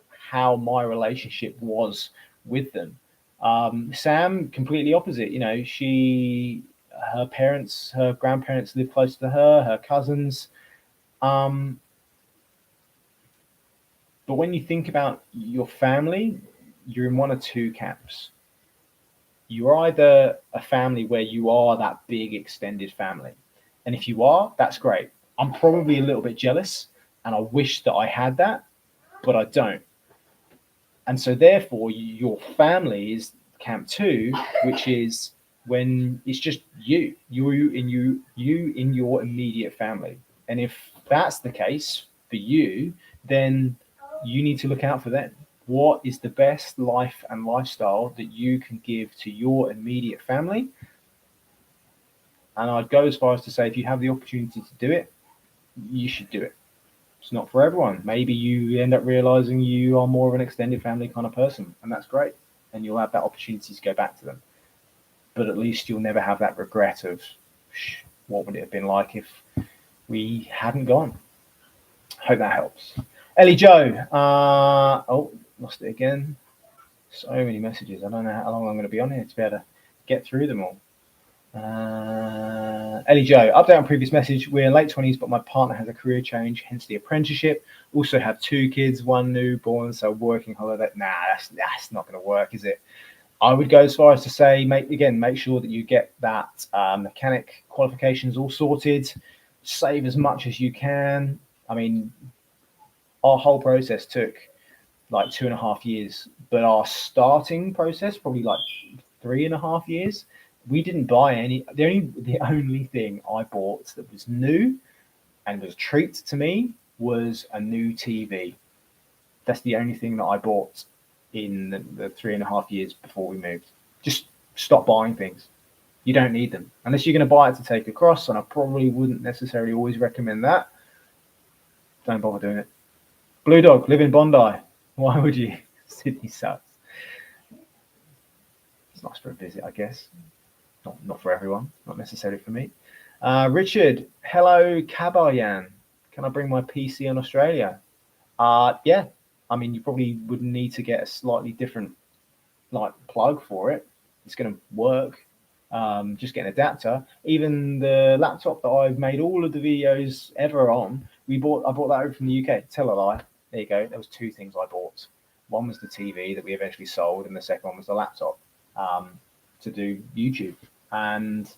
how my relationship was with them. Sam, completely opposite. Her grandparents live close to her cousins. But when you think about your family, you're in one of 2 camps. You're either a family where you are that big extended family. And if you are, that's great. I'm probably a little bit jealous, and I wish that I had that, but I don't. And so therefore, your family is camp 2, which is when it's just you in your immediate family. And if that's the case for you, then you need to look out for them. What is the best life and lifestyle that you can give to your immediate family? And I'd go as far as to say, if you have the opportunity to do it, you should do it. It's not for everyone. Maybe you end up realizing you are more of an extended family kind of person, and that's great. And you'll have that opportunity to go back to them. But at least you'll never have that regret of what would it have been like if we hadn't gone. Hope that helps. Ellie Joe. Lost it again. So many messages. I don't know how long I'm going to be on here to be able to get through them all. Ellie Joe, update on previous message. We're in late 20s, but my partner has a career change, hence the apprenticeship. Also have 2 kids, 1 newborn, so working holiday. Nah, that's not going to work, is it? I would go as far as to say, make sure that you get that mechanic qualifications all sorted. Save as much as you can. I mean, our whole process took like 2.5 years, but our starting process probably like 3.5 years. We didn't buy any. The only thing I bought that was new and was a treat to me was a new TV. That's the only thing that I bought in the 3.5 years before we moved. Just stop buying things. You don't need them unless you're going to buy it to take across, and I probably wouldn't necessarily always recommend that. Don't bother doing it. Blue Dog, live in Bondi. Why would you? Sydney sucks. It's nice for a visit, I guess. Not for everyone, not necessarily for me. Richard, hello, Kabayan. Can I bring my PC in Australia? Yeah. I mean, you probably would need to get a slightly different plug for it. It's going to work. Just get an adapter. Even the laptop that I've made all of the videos ever on, I bought that over from the UK. Tell a lie. There you go. There was 2 things I bought. One was the TV that we eventually sold, and the second one was the laptop to do YouTube. And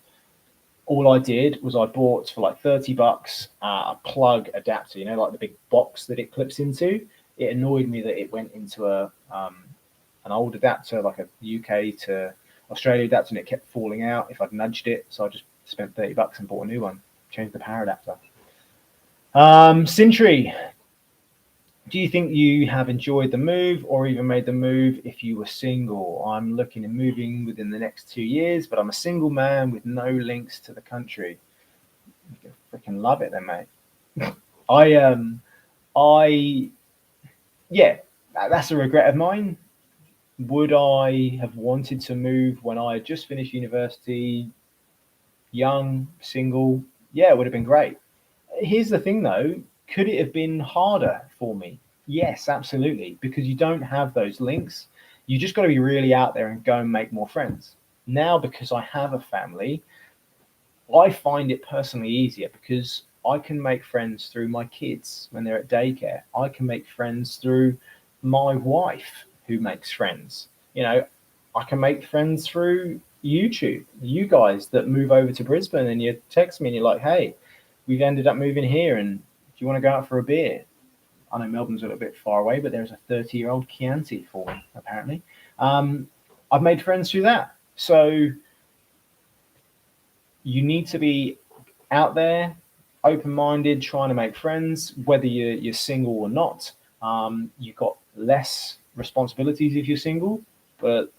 all I did was I bought for like $30 a plug adapter, like the big box that it clips into. It annoyed me that it went into an old adapter, like a UK to Australia adapter, and it kept falling out if I'd nudged it. So I just spent $30 and bought a new one, changed the power adapter. Sintry, do you think you have enjoyed the move or even made the move if you were single? I'm looking at moving within the next 2 years, but I'm a single man with no links to the country. You freaking love it then, mate. Yeah, that's a regret of mine. Would I have wanted to move when I had just finished university, young, single? Yeah, it would have been great. Here's the thing though, could it have been harder for me? Yes, absolutely, because you don't have those links. You just got to be really out there and go and make more friends. Now, because I have a family, I find it personally easier because I can make friends through my kids when they're at daycare. I can make friends through my wife who makes friends. I can make friends through YouTube. You guys that move over to Brisbane and you text me and you're like, hey, we've ended up moving here and do you want to go out for a beer? I know Melbourne's a little bit far away, but there's a 30-year-old Chianti for me, apparently. I've made friends through that. So you need to be out there, open-minded, trying to make friends, whether you're single or not. You've got less responsibilities if you're single, but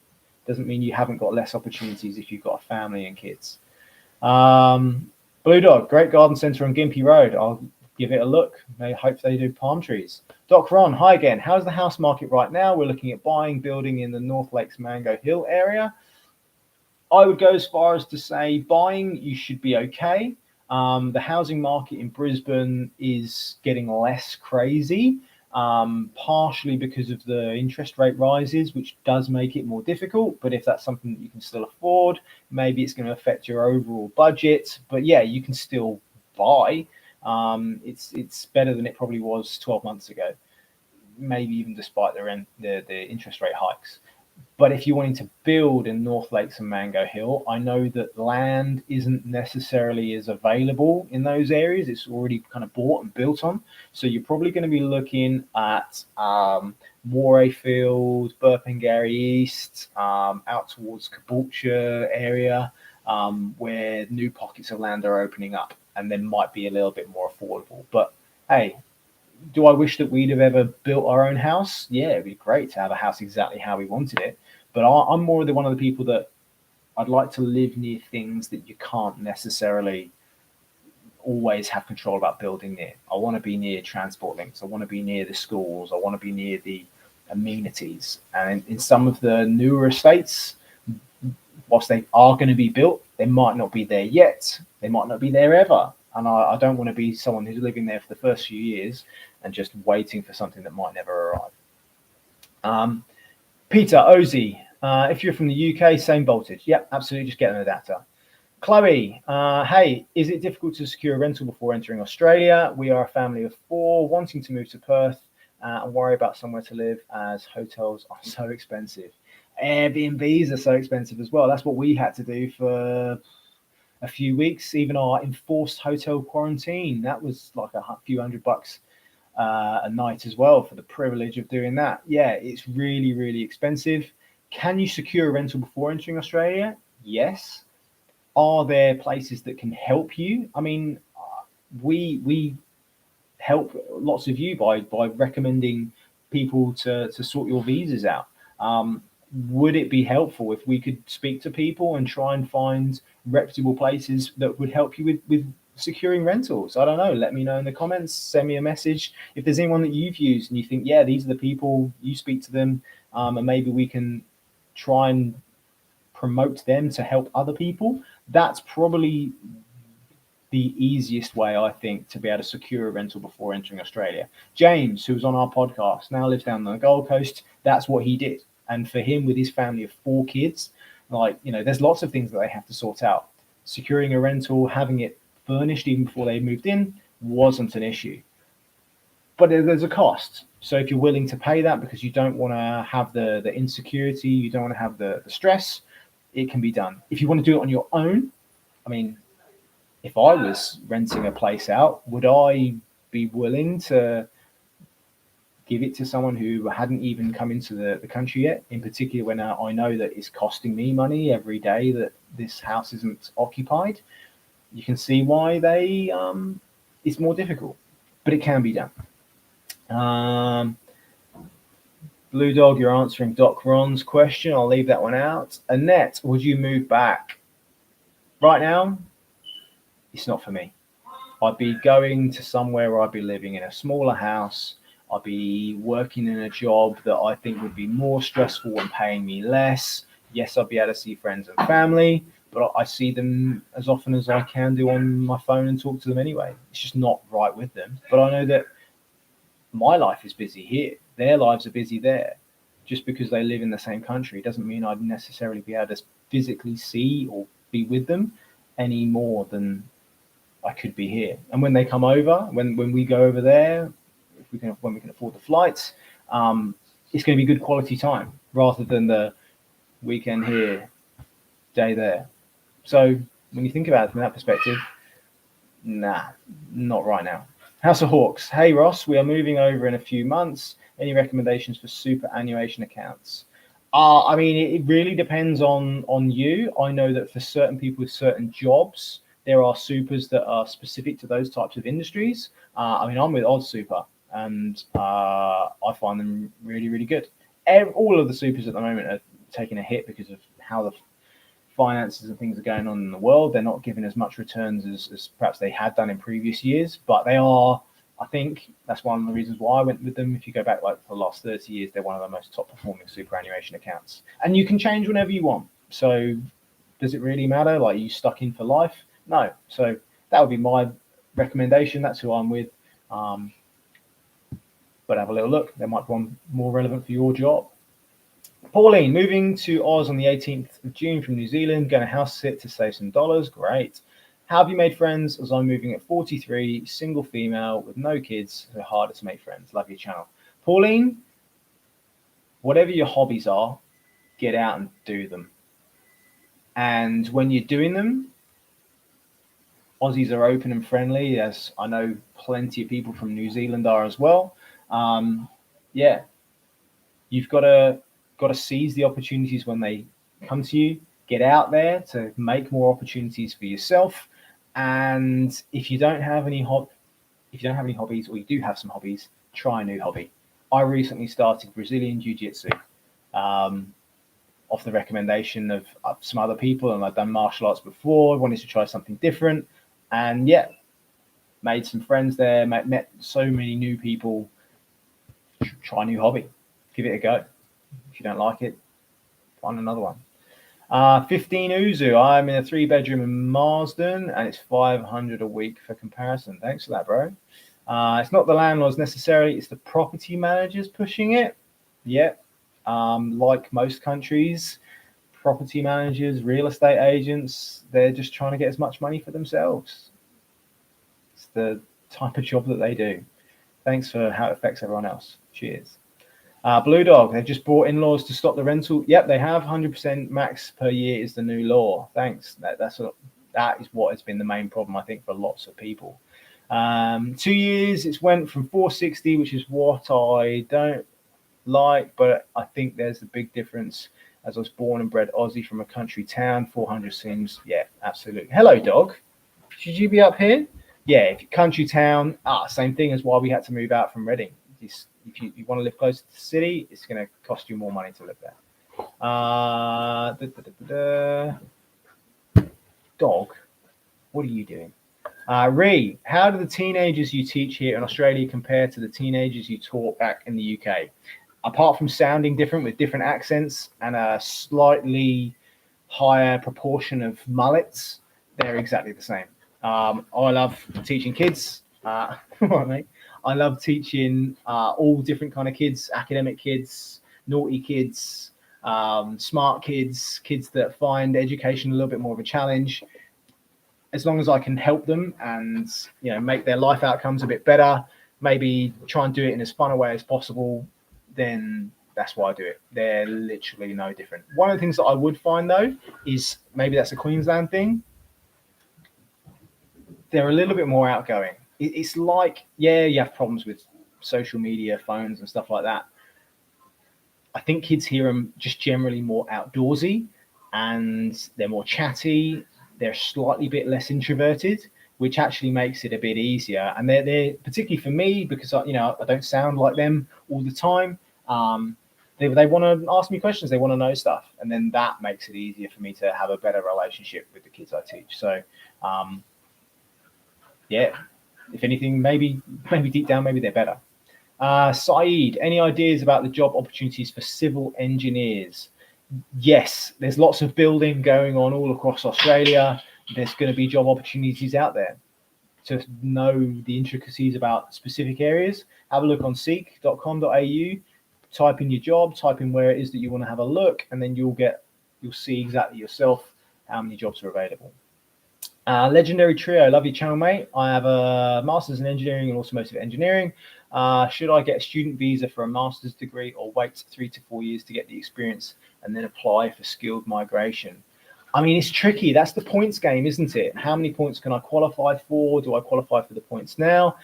doesn't mean you haven't got less opportunities if you've got a family and kids. Blue Dog, great garden centre on Gympie Road. I'll give it a look. I hope they do palm trees. Doc Ron, hi again. How's the house market right now? We're looking at building in the North Lakes Mango Hill area. I would go as far as to say buying, you should be okay. The housing market in Brisbane is getting less crazy, partially because of the interest rate rises, which does make it more difficult. But if that's something that you can still afford, maybe it's going to affect your overall budget. But yeah, you can still buy. It's better than it probably was 12 months ago, maybe even despite the interest rate hikes. But if you're wanting to build in North Lakes and Mango Hill, I know that land isn't necessarily as available in those areas. It's already kind of bought and built on. So you're probably going to be looking at Morayfield, Burpengary East, out towards Caboolture area, where new pockets of land are opening up and then might be a little bit more affordable. But hey, do I wish that we'd have ever built our own house? Yeah, it'd be great to have a house exactly how we wanted it. But I'm more one of the people that I'd like to live near things that you can't necessarily always have control about building near. I want to be near transport links. I want to be near the schools. I want to be near the amenities. And in some of the newer estates, whilst they are going to be built, they might not be there yet. They might not be there ever. And I don't want to be someone who's living there for the first few years and just waiting for something that might never arrive. Peter Ozzy, if you're from the UK, same voltage. Yep, absolutely. Just get an adapter. Chloe, hey, is it difficult to secure a rental before entering Australia? We are a family of 4 wanting to move to Perth and worry about somewhere to live as hotels are so expensive. Airbnbs are so expensive as well. That's what we had to do for a few weeks. Even our enforced hotel quarantine, that was like a few $100 a night as well for the privilege of doing that. Yeah, it's really, really expensive. Can you secure a rental before entering Australia? Yes. Are there places that can help you? I mean, we help lots of you by recommending people to sort your visas out. Would it be helpful if we could speak to people and try and find reputable places that would help you with securing rentals? I don't know. Let me know in the comments. Send me a message. If there's anyone that you've used and you think, yeah, these are the people, you speak to them, and maybe we can try and promote them to help other people. That's probably the easiest way, I think, to be able to secure a rental before entering Australia. James, who was on our podcast, now lives down on the Gold Coast. That's what he did. And for him, with his family of 4 kids, like, you know, there's lots of things that they have to sort out. Securing a rental, having it furnished even before they moved in wasn't an issue. But there's a cost. So if you're willing to pay that because you don't want to have the insecurity, you don't want to have the stress, it can be done. If you want to do it on your own, I mean, if I was renting a place out, would I be willing to give it to someone who hadn't even come into the country yet, in particular when I know that it's costing me money every day that this house isn't occupied? You can see why it's more difficult, but it can be done. Blue Dog, you're answering Doc Ron's question. I'll leave that one out. Annette, would you move back? Right now, it's not for me. I'd be going to somewhere where I'd be living in a smaller house. I'd be working in a job that I think would be more stressful and paying me less. Yes, I'd be able to see friends and family, but I see them as often as I can do on my phone and talk to them anyway. It's just not right with them. But I know that my life is busy here. Their lives are busy there. Just because they live in the same country doesn't mean I'd necessarily be able to physically see or be with them any more than I could be here. And when they come over, when we go over there, when we can afford the flights, it's going to be good quality time rather than the weekend here, day there. So when you think about it from that perspective, nah, not right now. House of Hawks. Hey Ross, we are moving over in a few months. Any recommendations for superannuation accounts? I mean, it really depends on you. I know that for certain people with certain jobs, there are supers that are specific to those types of industries. I mean, I'm with Odd Super, and I find them really, really good. All of the supers at the moment are taking a hit because of how the finances and things are going on in the world. They're not giving as much returns as perhaps they had done in previous years, but they are. I think that's one of the reasons why I went with them. If you go back like for the last 30 years, they're one of the most top performing superannuation accounts. And you can change whenever you want. So does it really matter? Like, are you stuck in for life? No. So that would be my recommendation. That's who I'm with. But have a little look. There might be one more relevant for your job. Pauline, moving to Oz on the 18th of June from New Zealand, going to house sit to save some dollars. Great. How have you made friends? As I'm moving at 43, single female with no kids, so harder to make friends. Love your channel. Pauline, whatever your hobbies are, get out and do them. And when you're doing them, Aussies are open and friendly, as I know plenty of people from New Zealand are as well. Yeah, you've got to seize the opportunities when they come to you. Get out there to make more opportunities for yourself. And if you don't have any hobbies, or you do have some hobbies, try a new hobby. I recently started Brazilian Jiu-Jitsu off the recommendation of some other people, and I've done martial arts before. I wanted to try something different, and yeah, made some friends there, met so many new people. Try a new hobby, give it a go. If you don't like it, find another one. 15 Uzu. I'm in a 3-bedroom in Marsden, and it's 500 a week for comparison. Thanks for that, bro. It's not the landlords necessarily, it's the property managers pushing it. Yeah. Like most countries, property managers, real estate agents, they're just trying to get as much money for themselves. It's the type of job that they do. Thanks for how it affects everyone else. Cheers. Blue Dog, they've just brought in-laws to stop the rental. Yep, they have. 100% max per year is the new law. Thanks. That is what has been the main problem, I think, for lots of people. 2 years, it's went from 460, which is what I don't like, but I think there's a big difference. As I was born and bred Aussie from a country town, 400 seems, yeah, absolutely. Hello, Dog. Should you be up here? Yeah, if you're country town, same thing as why we had to move out from Reading. If you want to live closer to the city, it's going to cost you more money to live there. Dog, what are you doing? Ree, how do the teenagers you teach here in Australia compare to the teenagers you taught back in the UK? Apart from sounding different with different accents and a slightly higher proportion of mullets, they're exactly the same. I love teaching kids. I love teaching all different kind of kids, academic kids, naughty kids, smart kids, kids that find education a little bit more of a challenge. As long as I can help them and make their life outcomes a bit better, maybe try and do it in as fun a way as possible, then that's why I do it. They're literally no different. One of the things that I would find though is maybe that's a Queensland thing. They're a little bit more outgoing. It's like, yeah, you have problems with social media, phones and stuff like that. I think kids here are just generally more outdoorsy and they're more chatty. They're slightly bit less introverted, which actually makes it a bit easier. And they're particularly for me, because I don't sound like them all the time. They want to ask me questions. They want to know stuff. And then that makes it easier for me to have a better relationship with the kids I teach. So, yeah, if anything, maybe deep down, maybe they're better. Saeed, any ideas about the job opportunities for civil engineers? Yes, there's lots of building going on all across Australia. There's going to be job opportunities out there. To know the intricacies about specific areas, have a look on seek.com.au, type in your job, type in where it is that you want to have a look, and then you'll see exactly yourself how many jobs are available. Legendary Trio, love your channel, mate. I have a master's in engineering and automotive engineering. Should I get a student visa for a master's degree or wait 3 to 4 years to get the experience and then apply for skilled migration? I mean, it's tricky. That's the points game, isn't it? How many points can I qualify for? Do I qualify for the points now?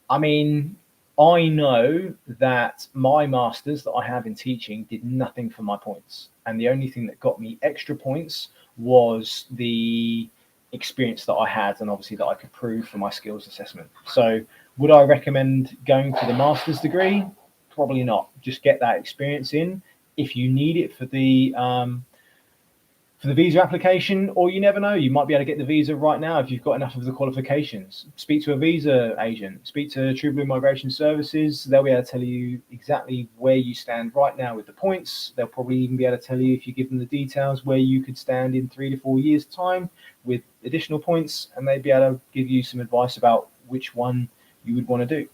I mean, I know that my master's that I have in teaching did nothing for my points. And the only thing that got me extra points was the experience that I had and obviously that I could prove for my skills assessment. So would I recommend going for the master's degree? Probably not. Just get that experience in. If you need it for the visa application, or you never know, you might be able to get the visa right now if you've got enough of the qualifications. Speak to a visa agent, speak to True Blue Migration Services. They'll be able to tell you exactly where you stand right now with the points. They'll probably even be able to tell you, if you give them the details, where you could stand in 3 to 4 years' time with additional points, and they'd be able to give you some advice about which one you would want to do.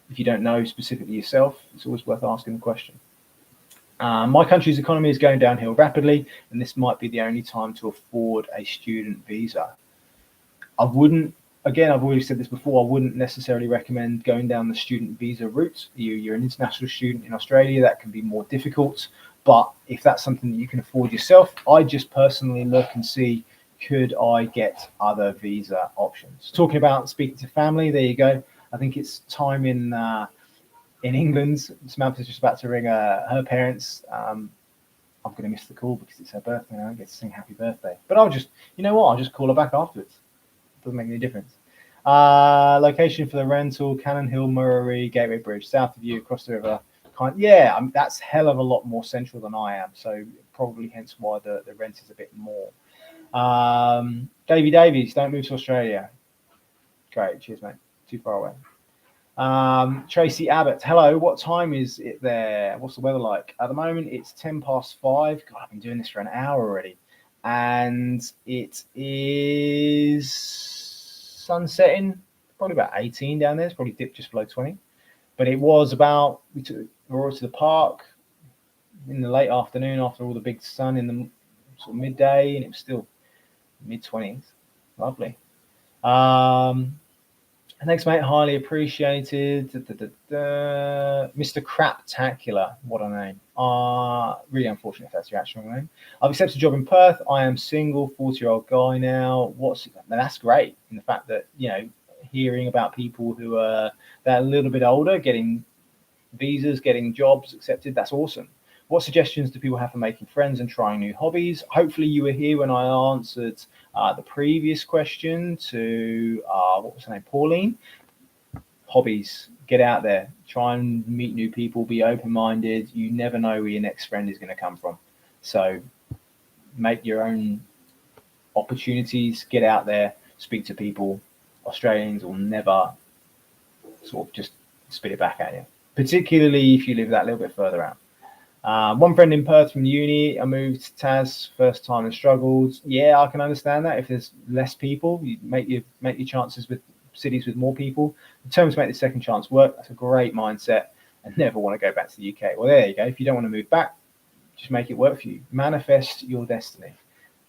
If you don't know specifically yourself, it's always worth asking the question. My country's economy is going downhill rapidly, and this might be the only time to afford a student visa. I've already said this before, I wouldn't necessarily recommend going down the student visa route. You're an international student in Australia, that can be more difficult. But if that's something that you can afford yourself, I just personally look and see, could I get other visa options? Talking about speaking to family, there you go. I think it's time in England. Samantha's just about to ring her parents. I'm going to miss the call because it's her birthday and I don't get to sing happy birthday. But I'll just call her back afterwards. Doesn't make any difference. Location for the rental, Cannon Hill, Murray, Gateway Bridge, south of you, across the river. That's hell of a lot more central than I am. So probably hence why the rent is a bit more. Davey Davies, don't move to Australia. Great. Cheers, mate. Too far away. Tracy Abbott, hello. What time is it there? What's the weather like? At the moment, it's 5:10. God, I've been doing this for an hour already. And it is sun setting, probably about 18 down there. It's probably dipped just below 20. But it was about, we took Aurora to the park in the late afternoon after all the big sun in the sort of midday, and it was still mid-20s. Lovely. Thanks, mate. Highly appreciated. Mr. Craptacular. What a name. Really unfortunate if that's your actual name. I've accepted a job in Perth. I am single, 40-year-old guy now. That's great. In the fact that, you know, hearing about people who are that a little bit older, getting visas, getting jobs accepted, that's awesome. What suggestions do people have for making friends and trying new hobbies? Hopefully you were here when I answered the previous question to, what was her name, Pauline. Hobbies, get out there, try and meet new people, be open-minded. You never know where your next friend is going to come from. So make your own opportunities, get out there, speak to people. Australians will never sort of just spit it back at you, particularly if you live that little bit further out. One friend in Perth from uni, I moved to Tas first time and struggled. Yeah, I can understand that. If there's less people, you make your chances with cities with more people. Determined to make the second chance work. That's a great mindset, and never want to go back to the UK. Well, there you go. If you don't want to move back, just make it work for you. Manifest your destiny,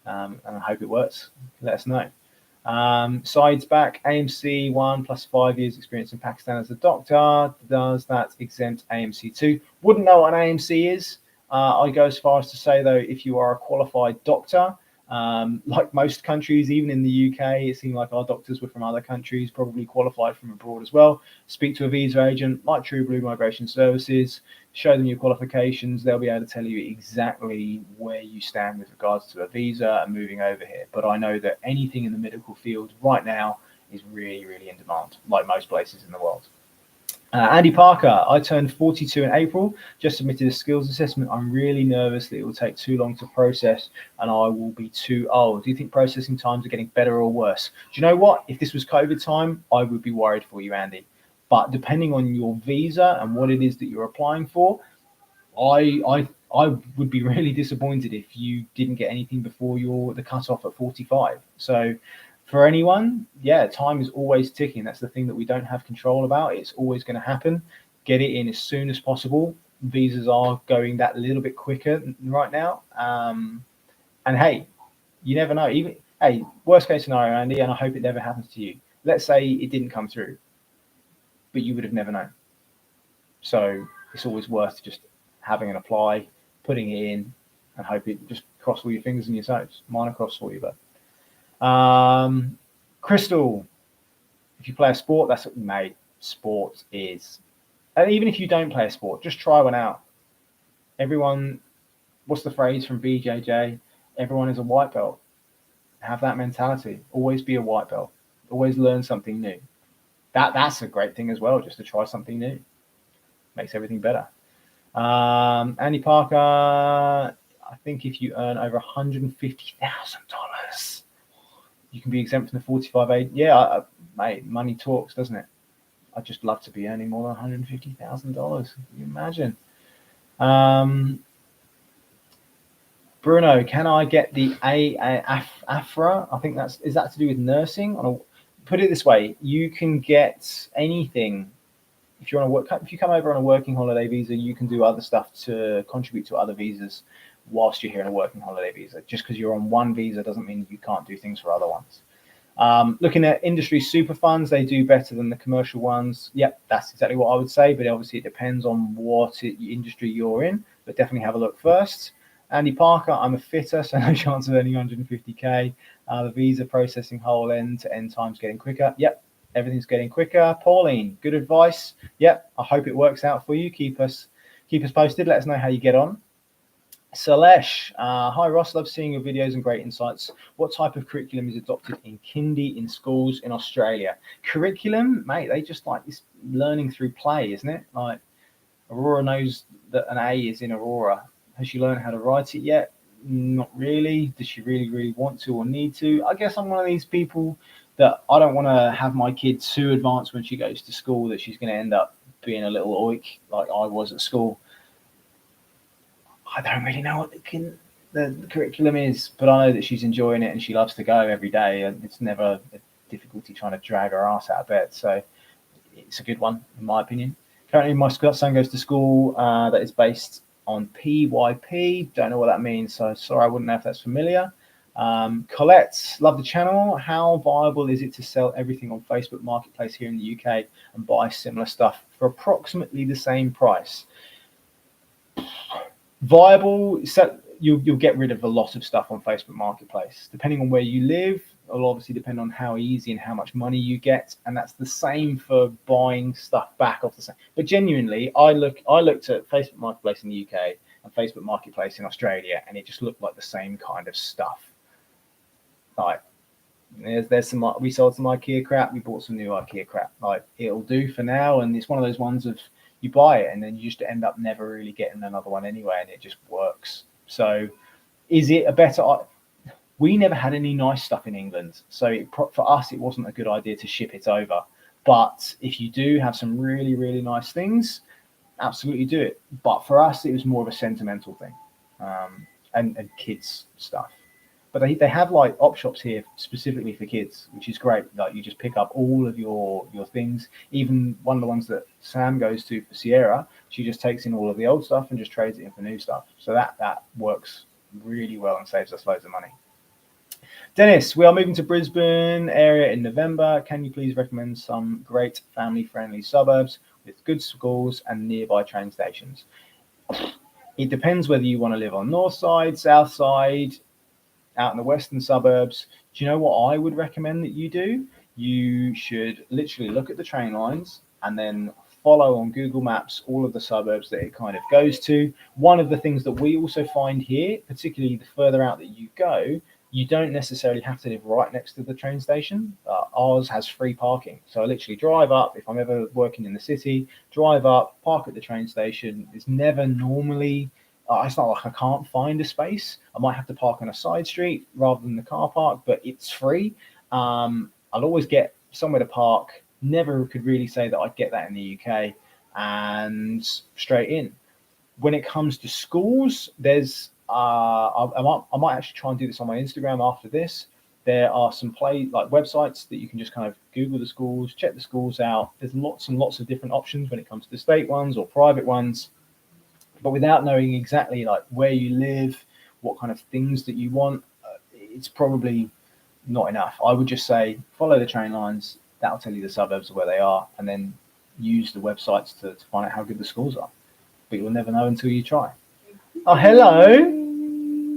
and I hope it works. Let us know. Sides back, AMC 1 plus 5 years experience in Pakistan as a doctor. Does that exempt AMC 2? Wouldn't know what an AMC is. I go as far as to say, though, if you are a qualified doctor, like most countries, even in the UK, it seemed like our doctors were from other countries, probably qualified from abroad as well. Speak to a visa agent like True Blue Migration Services, show them your qualifications. They'll be able to tell you exactly where you stand with regards to a visa and moving over here. But I know that anything in the medical field right now is really, really in demand, like most places in the world. Andy Parker, I turned 42 in April, just submitted a skills assessment. I'm really nervous that it will take too long to process and I will be too old. Do you think processing times are getting better or worse? Do you know what? If this was COVID time, I would be worried for you, Andy. But depending on your visa and what it is that you're applying for, I would be really disappointed if you didn't get anything before the cutoff at 45. So for anyone, yeah, time is always ticking. That's the thing that we don't have control about. It's always going to happen. Get it in as soon as possible. Visas are going that little bit quicker right now. And hey, you never know. Even worst case scenario, Andy, and I hope it never happens to you. Let's say it didn't come through, but you would have never known. So it's always worth just having an apply, putting it in, and hope it just cross all your fingers and your toes. Mine are crossed for you, but. Crystal, if you play a sport, that's what, mate, sport is. And even if you don't play a sport, just try one out. Everyone, what's the phrase from BJJ? Everyone is a white belt. Have that mentality. Always be a white belt. Always learn something new. That's a great thing as well, just to try something new. Makes everything better. Andy Parker, I think if you earn over $150,000, you can be exempt from the 45A. Yeah, mate, money talks, doesn't it? I'd just love to be earning more than $150,000. Can you imagine? Bruno, can I get the AFRA? I think is that to do with nursing? Put it this way, you can get anything. If you come over on a working holiday visa, you can do other stuff to contribute to other visas whilst you're here on a working holiday visa. Just because you're on one visa doesn't mean you can't do things for other ones. Looking at industry super funds, they do better than the commercial ones. Yep, that's exactly what I would say, but obviously it depends on what industry you're in, but definitely have a look first. Andy Parker, I'm a fitter, so no chance of earning 150K. The visa processing whole end-to-end time's getting quicker. Yep, everything's getting quicker. Pauline, good advice. Yep, I hope it works out for you. Keep us posted. Let us know how you get on. Salesh, hi Ross, love seeing your videos and great insights. What type of curriculum is adopted in kindy in schools in Australia? Curriculum, mate, they just like this learning through play, isn't it? Like Aurora knows that an A is in Aurora. Has she learned how to write it yet? Not really. Does she really want to or need to? I guess I'm one of these people that I don't want to have my kid too advanced when she goes to school that she's going to end up being a little oik like I was at school. I don't really know what the curriculum is, but I know that she's enjoying it and she loves to go every day, and it's never a difficulty trying to drag her ass out of bed. So it's a good one, in my opinion. Currently, my son goes to school that is based on PYP. Don't know what that means, so sorry, I wouldn't know if that's familiar. Colette, love the channel. How viable is it to sell everything on Facebook Marketplace here in the UK and buy similar stuff for approximately the same price? Viable, so you'll get rid of a lot of stuff on Facebook Marketplace. Depending on where you live, it'll obviously depend on how easy and how much money you get, and that's the same for buying stuff back off the same. But genuinely, I looked at Facebook Marketplace in the UK and Facebook Marketplace in Australia, and it just looked like the same kind of stuff. Like there's some, we sold some IKEA crap, we bought some new IKEA crap. Like it'll do for now, and it's one of those ones of you buy it and then you just end up never really getting another one anyway, and it just works. So is it a better? We never had any nice stuff in England, so for us it wasn't a good idea to ship it over. But if you do have some really nice things, absolutely do it. But for us it was more of a sentimental thing, and kids stuff. But they have like op shops here specifically for kids, which is great. Like you just pick up all of your things. Even one of the ones that Sam goes to for Sierra, she just takes in all of the old stuff and just trades it in for new stuff. So that works really well and saves us loads of money. Dennis, we are moving to Brisbane area in November. Can you please recommend some great family-friendly suburbs with good schools and nearby train stations? It depends whether you want to live on north side, south side, out in the western suburbs. Do you know what I would recommend that you do? You should literally look at the train lines and then follow on Google Maps all of the suburbs that it kind of goes to. One of the things that we also find here, particularly the further out that you go, you don't necessarily have to live right next to the train station. Ours has free parking. So I literally drive up, if I'm ever working in the city, drive up, park at the train station. It's never normally, it's not like I can't find a space. I might have to park on a side street rather than the car park, but it's free. I'll always get somewhere to park. Never could really say that I'd get that in the UK, and straight in. When it comes to schools, there's I might actually try and do this on my Instagram after this. There are some websites that you can just kind of Google the schools, check the schools out. There's lots and lots of different options when it comes to state ones or private ones. But without knowing exactly like where you live, what kind of things that you want, it's probably not enough. I would just say follow the train lines. That'll tell you the suburbs of where they are, and then use the websites to find out how good the schools are. But you'll never know until you try. Oh, hello.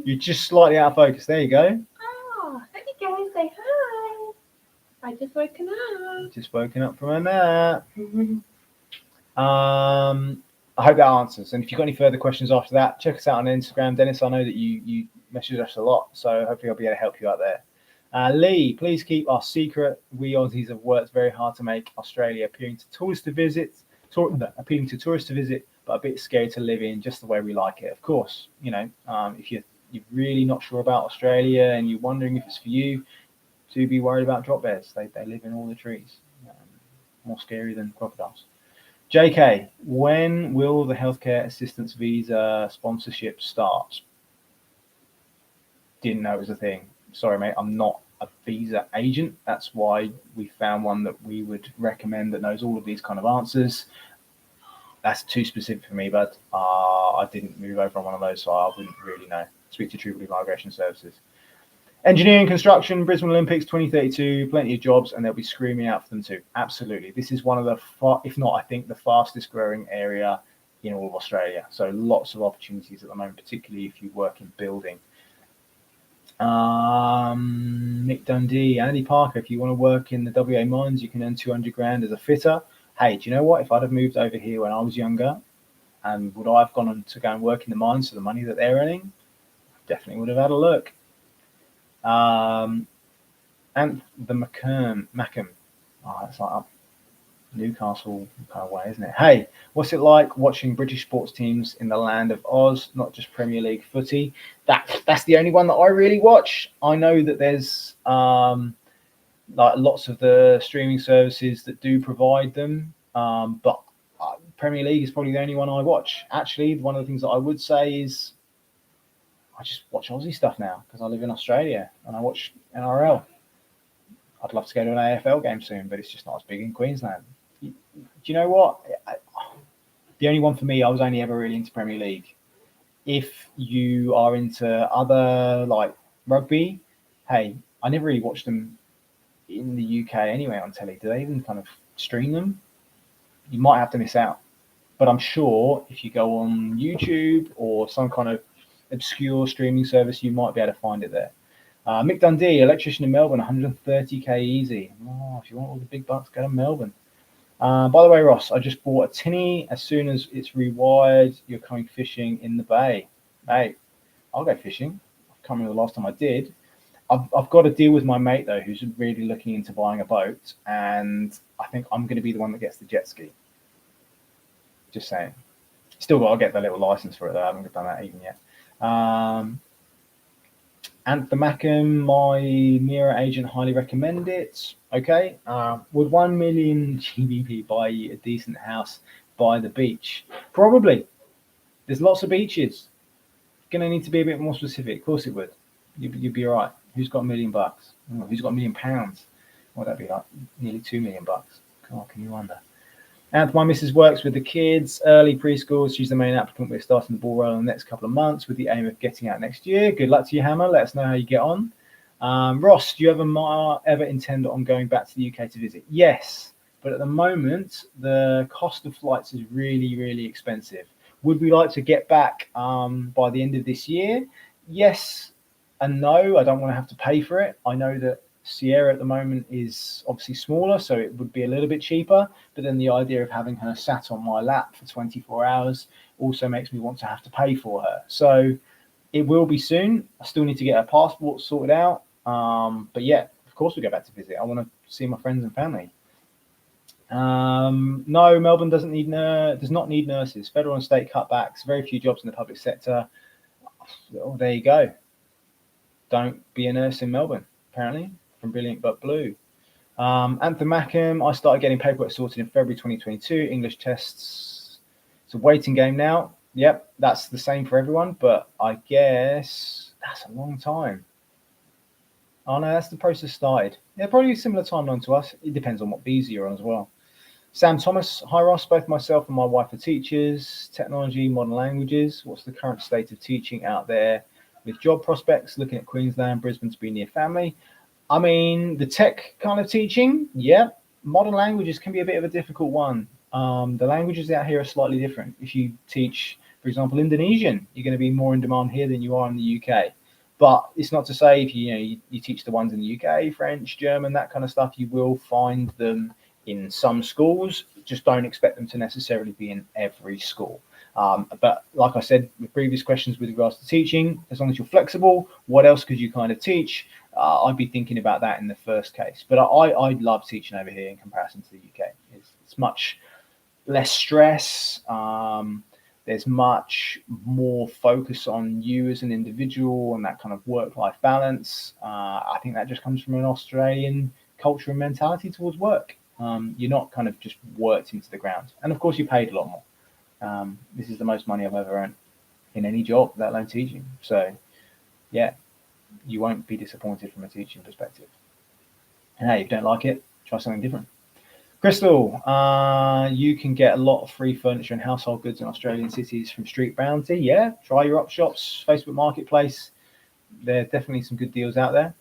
You're just slightly out of focus. There you go. Oh, let me go and say hi. I just woken up. Just woken up from a nap. I hope that answers. And if you've got any further questions after that, check us out on Instagram. Dennis, I know that you message us a lot, so hopefully I'll be able to help you out there. Lee, please keep our secret. We Aussies have worked very hard to make Australia appealing to tourists to visit, but a bit scary to live in, just the way we like it. Of course, if you're really not sure about Australia and you're wondering if it's for you, do be worried about drop bears. They live in all the trees. More scary than crocodiles. JK, when will the healthcare assistance visa sponsorship start? Didn't know it was a thing. Sorry, mate. I'm not a visa agent. That's why we found one that we would recommend that knows all of these kind of answers. That's too specific for me, but I didn't move over on one of those, so I wouldn't really know. Speak to True Blue Migration Services. Engineering, construction, Brisbane Olympics 2032, plenty of jobs, and they'll be screaming out for them too. Absolutely. This is one of the, if not, I think the fastest growing area in all of Australia. So lots of opportunities at the moment, particularly if you work in building. Nick Dundee, Andy Parker, if you want to work in the WA mines, you can earn 200 grand as a fitter. Hey, do you know what? If I'd have moved over here when I was younger, and would I have gone on to go and work in the mines for the money that they're earning? Definitely would have had a look. And the Mackham. Oh, that's like Newcastle kind of way, isn't it? Hey, what's it like watching British sports teams in the land of Oz, not just Premier League footy? That's the only one that I really watch. I know that there's like lots of the streaming services that do provide them, but Premier League is probably the only one I watch. Actually, one of the things that I would say is I just watch Aussie stuff now because I live in Australia and I watch NRL. I'd love to go to an AFL game soon, but it's just not as big in Queensland. Do you know what? The only one for me, I was only ever really into Premier League. If you are into other like rugby, hey, I never really watched them in the UK anyway on telly. Do they even kind of stream them? You might have to miss out. But I'm sure if you go on YouTube or some kind of obscure streaming service, you might be able to find it there. Mick Dundee, electrician in Melbourne, 130k easy. Oh, if you want all the big bucks, go to Melbourne. By the way, Ross, I just bought a tinny. As soon as it's rewired, you're coming fishing in the bay. Hey, I'll go fishing. I can't remember the last time I did. I've got a deal with my mate, though, who's really looking into buying a boat. And I think I'm going to be the one that gets the jet ski. Just saying. Still got to get the little license for it, though. I haven't done that even yet. Anthem, my Mira agent highly recommend it. Okay. Would 1 million GBP buy you a decent house by the beach? Probably. There's lots of beaches. Going to need to be a bit more specific. Of course it would. You'd be all right. Who's got $1 million? Who's got £1 million? What would that be like? Nearly $2 million. God, can you wonder? And my missus works with the kids, early preschool. She's the main applicant. We're starting the ball rolling in the next couple of months with the aim of getting out next year. Good luck to you, Hammer. Let us know how you get on. Ross, do you ever intend on going back to the UK to visit? Yes, but at the moment, the cost of flights is really, really expensive. Would we like to get back by the end of this year? Yes and no. I don't want to have to pay for it. I know that Sierra at the moment is obviously smaller, so it would be a little bit cheaper. But then the idea of having her sat on my lap for 24 hours also makes me want to have to pay for her. So it will be soon. I still need to get her passport sorted out. But yeah, of course we go back to visit. I want to see my friends and family. No, Melbourne does not need nurses. Federal and state cutbacks, very few jobs in the public sector. Oh, there you go. Don't be a nurse in Melbourne, apparently, from Brilliant But Blue. Anthem Mackham, I started getting paperwork sorted in February 2022. English tests. It's a waiting game now. Yep, that's the same for everyone, but I guess that's a long time. Oh no, that's the process started. Yeah, probably a similar timeline to us. It depends on what visa you're on as well. Sam Thomas, hi Ross, both myself and my wife are teachers, technology, modern languages. What's the current state of teaching out there with job prospects, looking at Queensland, Brisbane to be near family? I mean, the tech kind of teaching, yeah. Modern languages can be a bit of a difficult one. The languages out here are slightly different. If you teach, for example, Indonesian, you're going to be more in demand here than you are in the UK. But it's not to say if you teach the ones in the UK, French, German, that kind of stuff, you will find them in some schools. Just don't expect them to necessarily be in every school. But like I said with previous questions with regards to teaching, as long as you're flexible, what else could you kind of teach? I'd be thinking about that in the first case. But I love teaching over here in comparison to the UK. It's much less stress. There's much more focus on you as an individual and that kind of work-life balance. I think that just comes from an Australian culture and mentality towards work. You're not kind of just worked into the ground. And of course, you're paid a lot more. This is the most money I've ever earned in any job, let alone teaching. So, yeah, you won't be disappointed from a teaching perspective. And hey, if you don't like it, try something different. Crystal, you can get a lot of free furniture and household goods in Australian cities from Street Bounty. Yeah, try your up shops, Facebook Marketplace. There are definitely some good deals out there.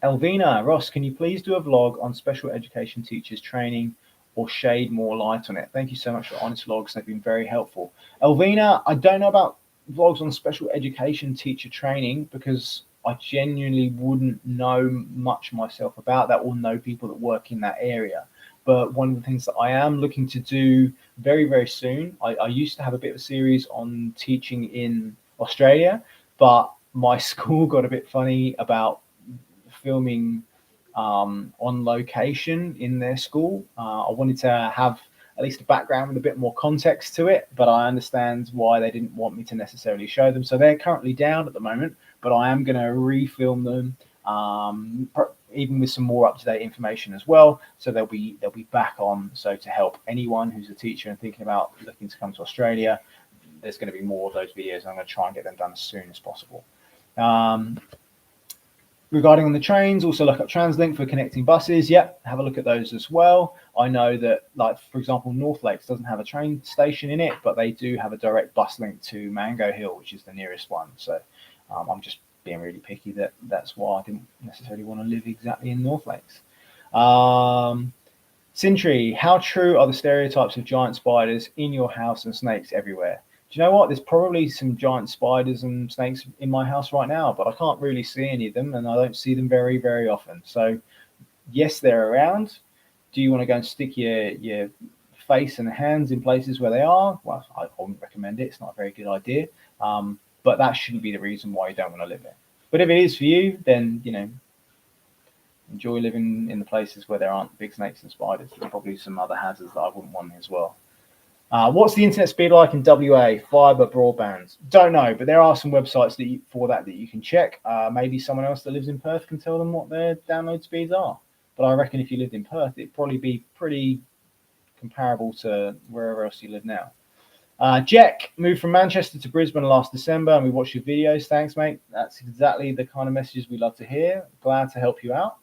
Elvina, Ross, can you please do a vlog on special education teachers training or shade more light on it? Thank you so much for honest vlogs. They've been very helpful. Elvina, I don't know about vlogs on special education teacher training because I genuinely wouldn't know much myself about that or know people that work in that area. But one of the things that I am looking to do very, very soon, I used to have a bit of a series on teaching in Australia, but my school got a bit funny about filming on location in their school. I wanted to have at least a background with a bit more context to it, but I understand why they didn't want me to necessarily show them. So they're currently down at the moment, but I am going to refilm them, even with some more up-to-date information as well. So they'll be back on. So to help anyone who's a teacher and thinking about looking to come to Australia, there's going to be more of those videos. And I'm going to try and get them done as soon as possible. Regarding on the trains, also look up TransLink for connecting buses. Yep, have a look at those as well. I know that, like, for example, North Lakes doesn't have a train station in it, but they do have a direct bus link to Mango Hill, which is the nearest one. So I'm just being really picky that's why I didn't necessarily want to live exactly in North Lakes. Sintry, how true are the stereotypes of giant spiders in your house and snakes everywhere? Do you know what? There's probably some giant spiders and snakes in my house right now, but I can't really see any of them, and I don't see them very, very often. So, yes, they're around. Do you want to go and stick your face and hands in places where they are? Well, I wouldn't recommend it. It's not a very good idea. But that shouldn't be the reason why you don't want to live there. But if it is for you, then, enjoy living in the places where there aren't big snakes and spiders. There's probably some other hazards that I wouldn't want as well. What's the internet speed like in WA? Fiber broadband? Don't know, but there are some websites that you can check. Maybe someone else that lives in Perth can tell them what their download speeds are. But I reckon if you lived in Perth, it'd probably be pretty comparable to wherever else you live now. Jack moved from Manchester to Brisbane last December, and we watched your videos. Thanks, mate. That's exactly the kind of messages we love to hear. Glad to help you out.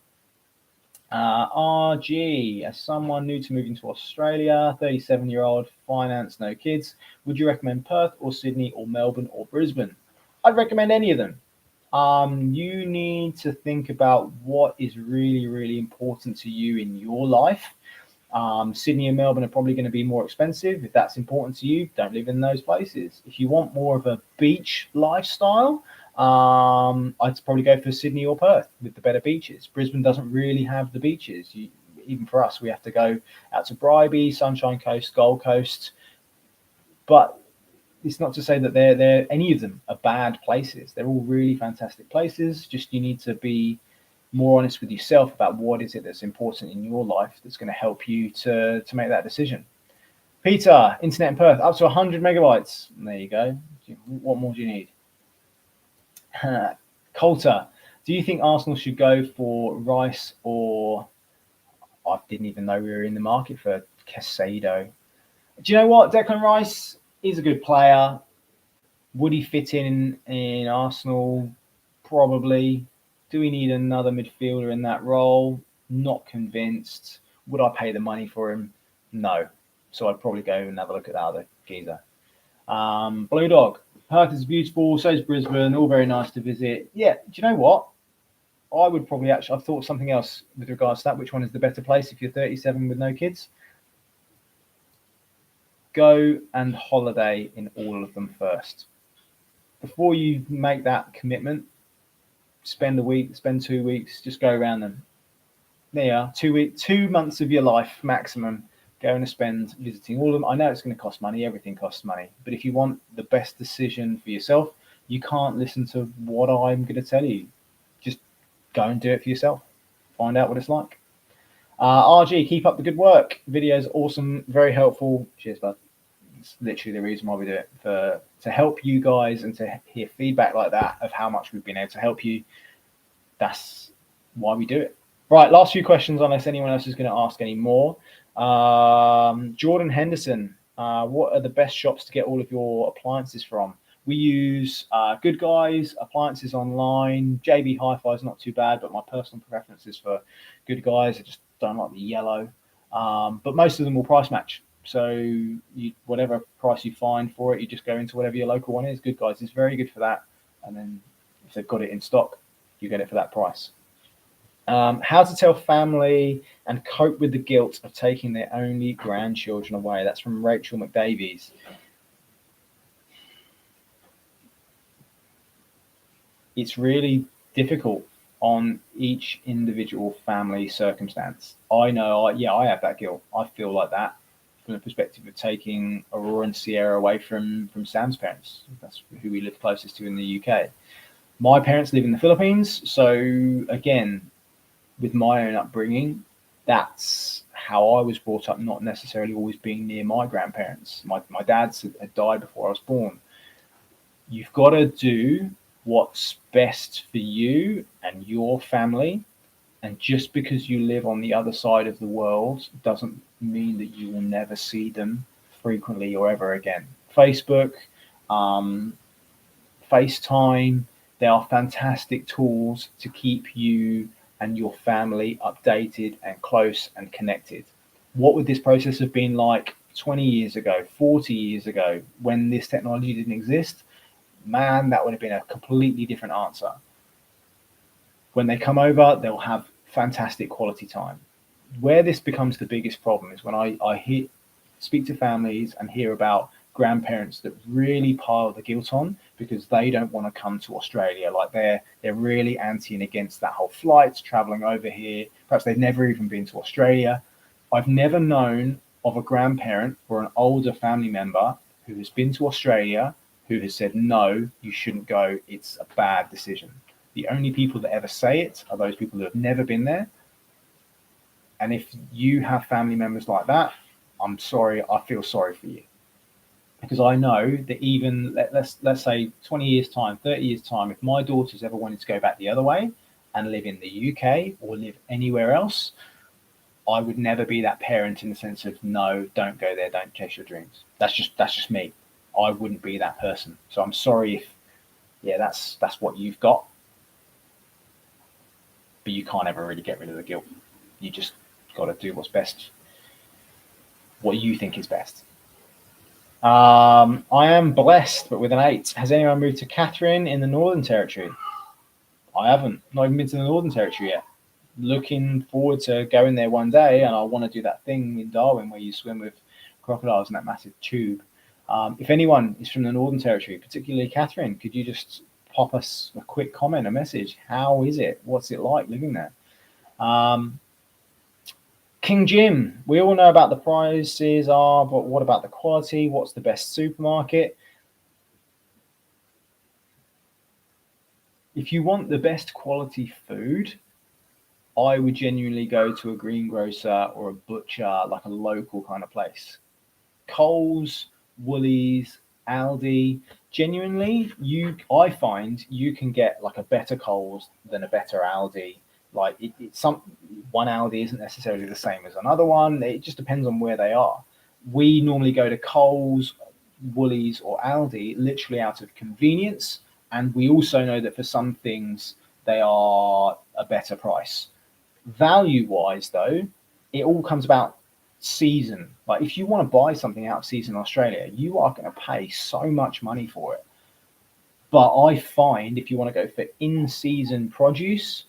RG, as someone new to moving to Australia, 37-year-old, finance, no kids, would you recommend Perth or Sydney or Melbourne or Brisbane? I'd recommend any of them. You need to think about what is really, really important to you in your life. Sydney and Melbourne are probably going to be more expensive. If that's important to you, don't live in those places. If you want more of a beach lifestyle, I'd probably go for Sydney or Perth with the better beaches. Brisbane doesn't really have the beaches. Even for us, we have to go out to Bribie, Sunshine Coast, Gold Coast. But it's not to say that they're any of them are bad places. They're all really fantastic places. Just you need to be more honest with yourself about what is it that's important in your life that's going to help you to make that decision. Peter, internet in Perth, up to 100 megabytes. There you go. What more do you need? Coulter, do you think Arsenal should go for Rice or... I didn't even know we were in the market for Casado. Do you know what? Declan Rice is a good player. Would he fit in Arsenal? Probably. Do we need another midfielder in that role? Not convinced. Would I pay the money for him? No. So I'd probably go and have a look at that other geezer. Blue Dog. Perth is beautiful. So is Brisbane. All very nice to visit. Yeah. Do you know what? I would probably I've thought of something else with regards to that. Which one is the better place if you're 37 with no kids? Go and holiday in all of them first. Before you make that commitment, spend a week, spend 2 weeks, just go around them. There you are, 2 months of your life maximum, going to spend visiting all of them. I know it's going to cost money, everything costs money, but if you want the best decision for yourself, you can't listen to what I'm going to tell you. Just go and do it for yourself. Find out what it's like. RG, keep up the good work. Video's awesome, very helpful. Cheers, bud. It's literally the reason why we do it, to help you guys and to hear feedback like that of how much we've been able to help you. That's why we do it. Right, last few questions, unless anyone else is going to ask any more. Jordan Henderson, what are the best shops to get all of your appliances from? We use Good Guys, Appliances Online. JB Hi-Fi is not too bad, but my personal preference is for Good Guys. I just don't like the yellow. But most of them will price match. So whatever price you find for it, you just go into whatever your local one is. Good Guys is very good for that. And then if they've got it in stock, you get it for that price. How to tell family and cope with the guilt of taking their only grandchildren away. That's from Rachel McDavies. It's really difficult on each individual family circumstance. I know, I have that guilt. I feel like that from the perspective of taking Aurora and Sierra away from Sam's parents. That's who we live closest to in the UK. My parents live in the Philippines. So again, with my own upbringing, that's how I was brought up, not necessarily always being near my grandparents. My dad's had died before I was born. You've got to do what's best for you and your family. And just because you live on the other side of the world doesn't mean that you will never see them frequently or ever again. Facebook, FaceTime, they are fantastic tools to keep you and your family updated and close and connected. What would this process have been like 20 years ago, 40 years ago, when this technology didn't exist? Man, that would have been a completely different answer. When they come over, they'll have fantastic quality time. Where this becomes the biggest problem is when I speak to families and hear about grandparents that really pile the guilt on because they don't want to come to Australia. Like they're really anti and against that whole flights, traveling over here. Perhaps they've never even been to Australia. I've never known of a grandparent or an older family member who has been to Australia who has said, no, you shouldn't go. It's a bad decision. The only people that ever say it are those people who have never been there. And if you have family members like that, I'm sorry, I feel sorry for you. Because I know that even, let's say 20 years time, 30 years time, if my daughters ever wanted to go back the other way and live in the UK or live anywhere else, I would never be that parent in the sense of, no, don't go there, don't chase your dreams. That's just me. I wouldn't be that person. So I'm sorry if, yeah, that's what you've got. But you can't ever really get rid of the guilt. You just got to do what's best, what you think is best. I am blessed, but with an 8. Has anyone moved to Katherine in the Northern Territory? I haven't. Not even been to the Northern Territory yet. Looking forward to going there one day, and I want to do that thing in Darwin where you swim with crocodiles in that massive tube. If anyone is from the Northern Territory, particularly Katherine, could you just pop us a quick comment, a message? How is it? What's it like living there? King Jim, we all know about the prices but what about the quality? What's the best supermarket? If you want the best quality food, I would genuinely go to a greengrocer or a butcher, like a local kind of place. Coles, Woolies, Aldi, genuinely, I find you can get like a better Coles than a better Aldi. Like one Aldi isn't necessarily the same as another one. It just depends on where they are. We normally go to Coles, Woolies, or Aldi literally out of convenience, and we also know that for some things they are a better price. Value-wise, though, it all comes about season. Like if you want to buy something out of season in Australia, you are going to pay so much money for it. But I find if you want to go for in-season produce,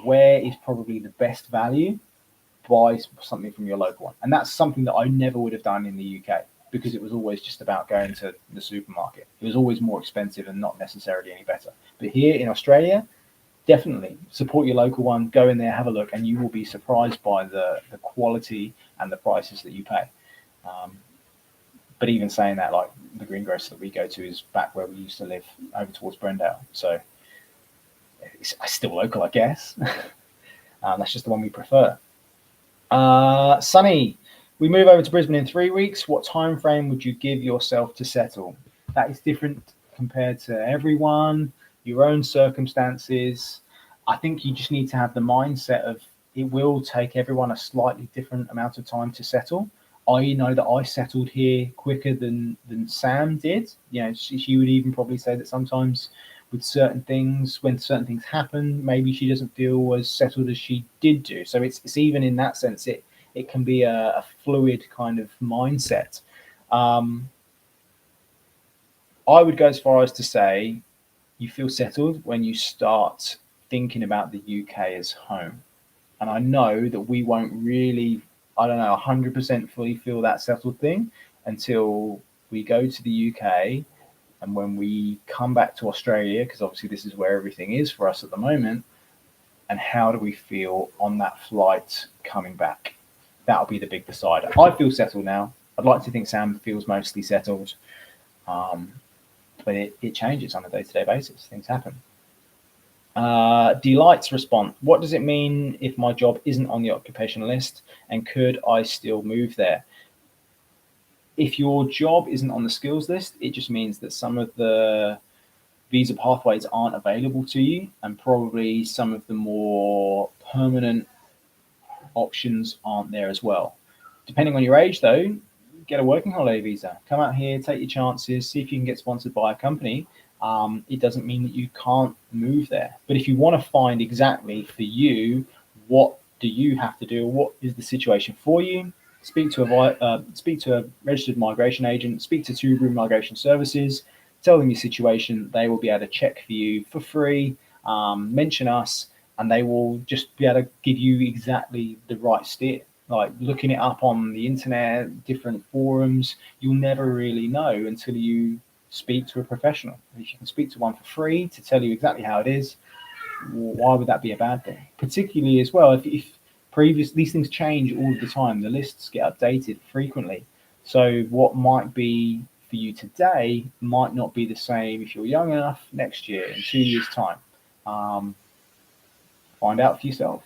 where is probably the best value? Buy something from your local one. And that's something that I never would have done in the UK because it was always just about going to the supermarket. It was always more expensive and not necessarily any better. But here in Australia, definitely support your local one, go in there, have a look, and you will be surprised by the quality and the prices that you pay. But even saying that, like the greengrocer that we go to is back where we used to live over towards Brendale. So it's still local, I guess. That's just the one we prefer. Sunny, we move over to Brisbane in 3 weeks. What time frame would you give yourself to settle? That is different compared to everyone, your own circumstances. I think you just need to have the mindset of it will take everyone a slightly different amount of time to settle. I know that I settled here quicker than Sam did. You know, she would even probably say that sometimes with certain things, when certain things happen, maybe she doesn't feel as settled as she did do. So it's even in that sense, it can be a fluid kind of mindset. I would go as far as to say you feel settled when you start thinking about the UK as home. And I know that we won't really, 100% fully feel that settled thing until we go to the UK. And when we come back to Australia, because obviously this is where everything is for us at the moment, and how do we feel on that flight coming back? That'll be the big decider. I feel settled now. I'd like to think Sam feels mostly settled. But it changes on a day-to-day basis. Things happen. Delight's response: what does it mean if my job isn't on the occupational list, and could I still move there? If your job isn't on the skills list, it just means that some of the visa pathways aren't available to you, and probably some of the more permanent options aren't there as well. Depending on your age, though, get a working holiday visa. Come out here, take your chances, see if you can get sponsored by a company. It doesn't mean that you can't move there. But if you want to find exactly for you, what do you have to do? What is the situation for you? Speak to a registered migration agent. Speak to Subaru Migration Services. Tell them your situation. They will be able to check for you for free. Mention us, and they will just be able to give you exactly the right steer. Like looking it up on the internet, different forums, you'll never really know until you speak to a professional. If you can speak to one for free to tell you exactly how it is, why would that be a bad thing? Particularly as well, if these things change all the time, the lists get updated frequently. So what might be for you today might not be the same if you're young enough next year, in 2 years' time. Find out for yourself.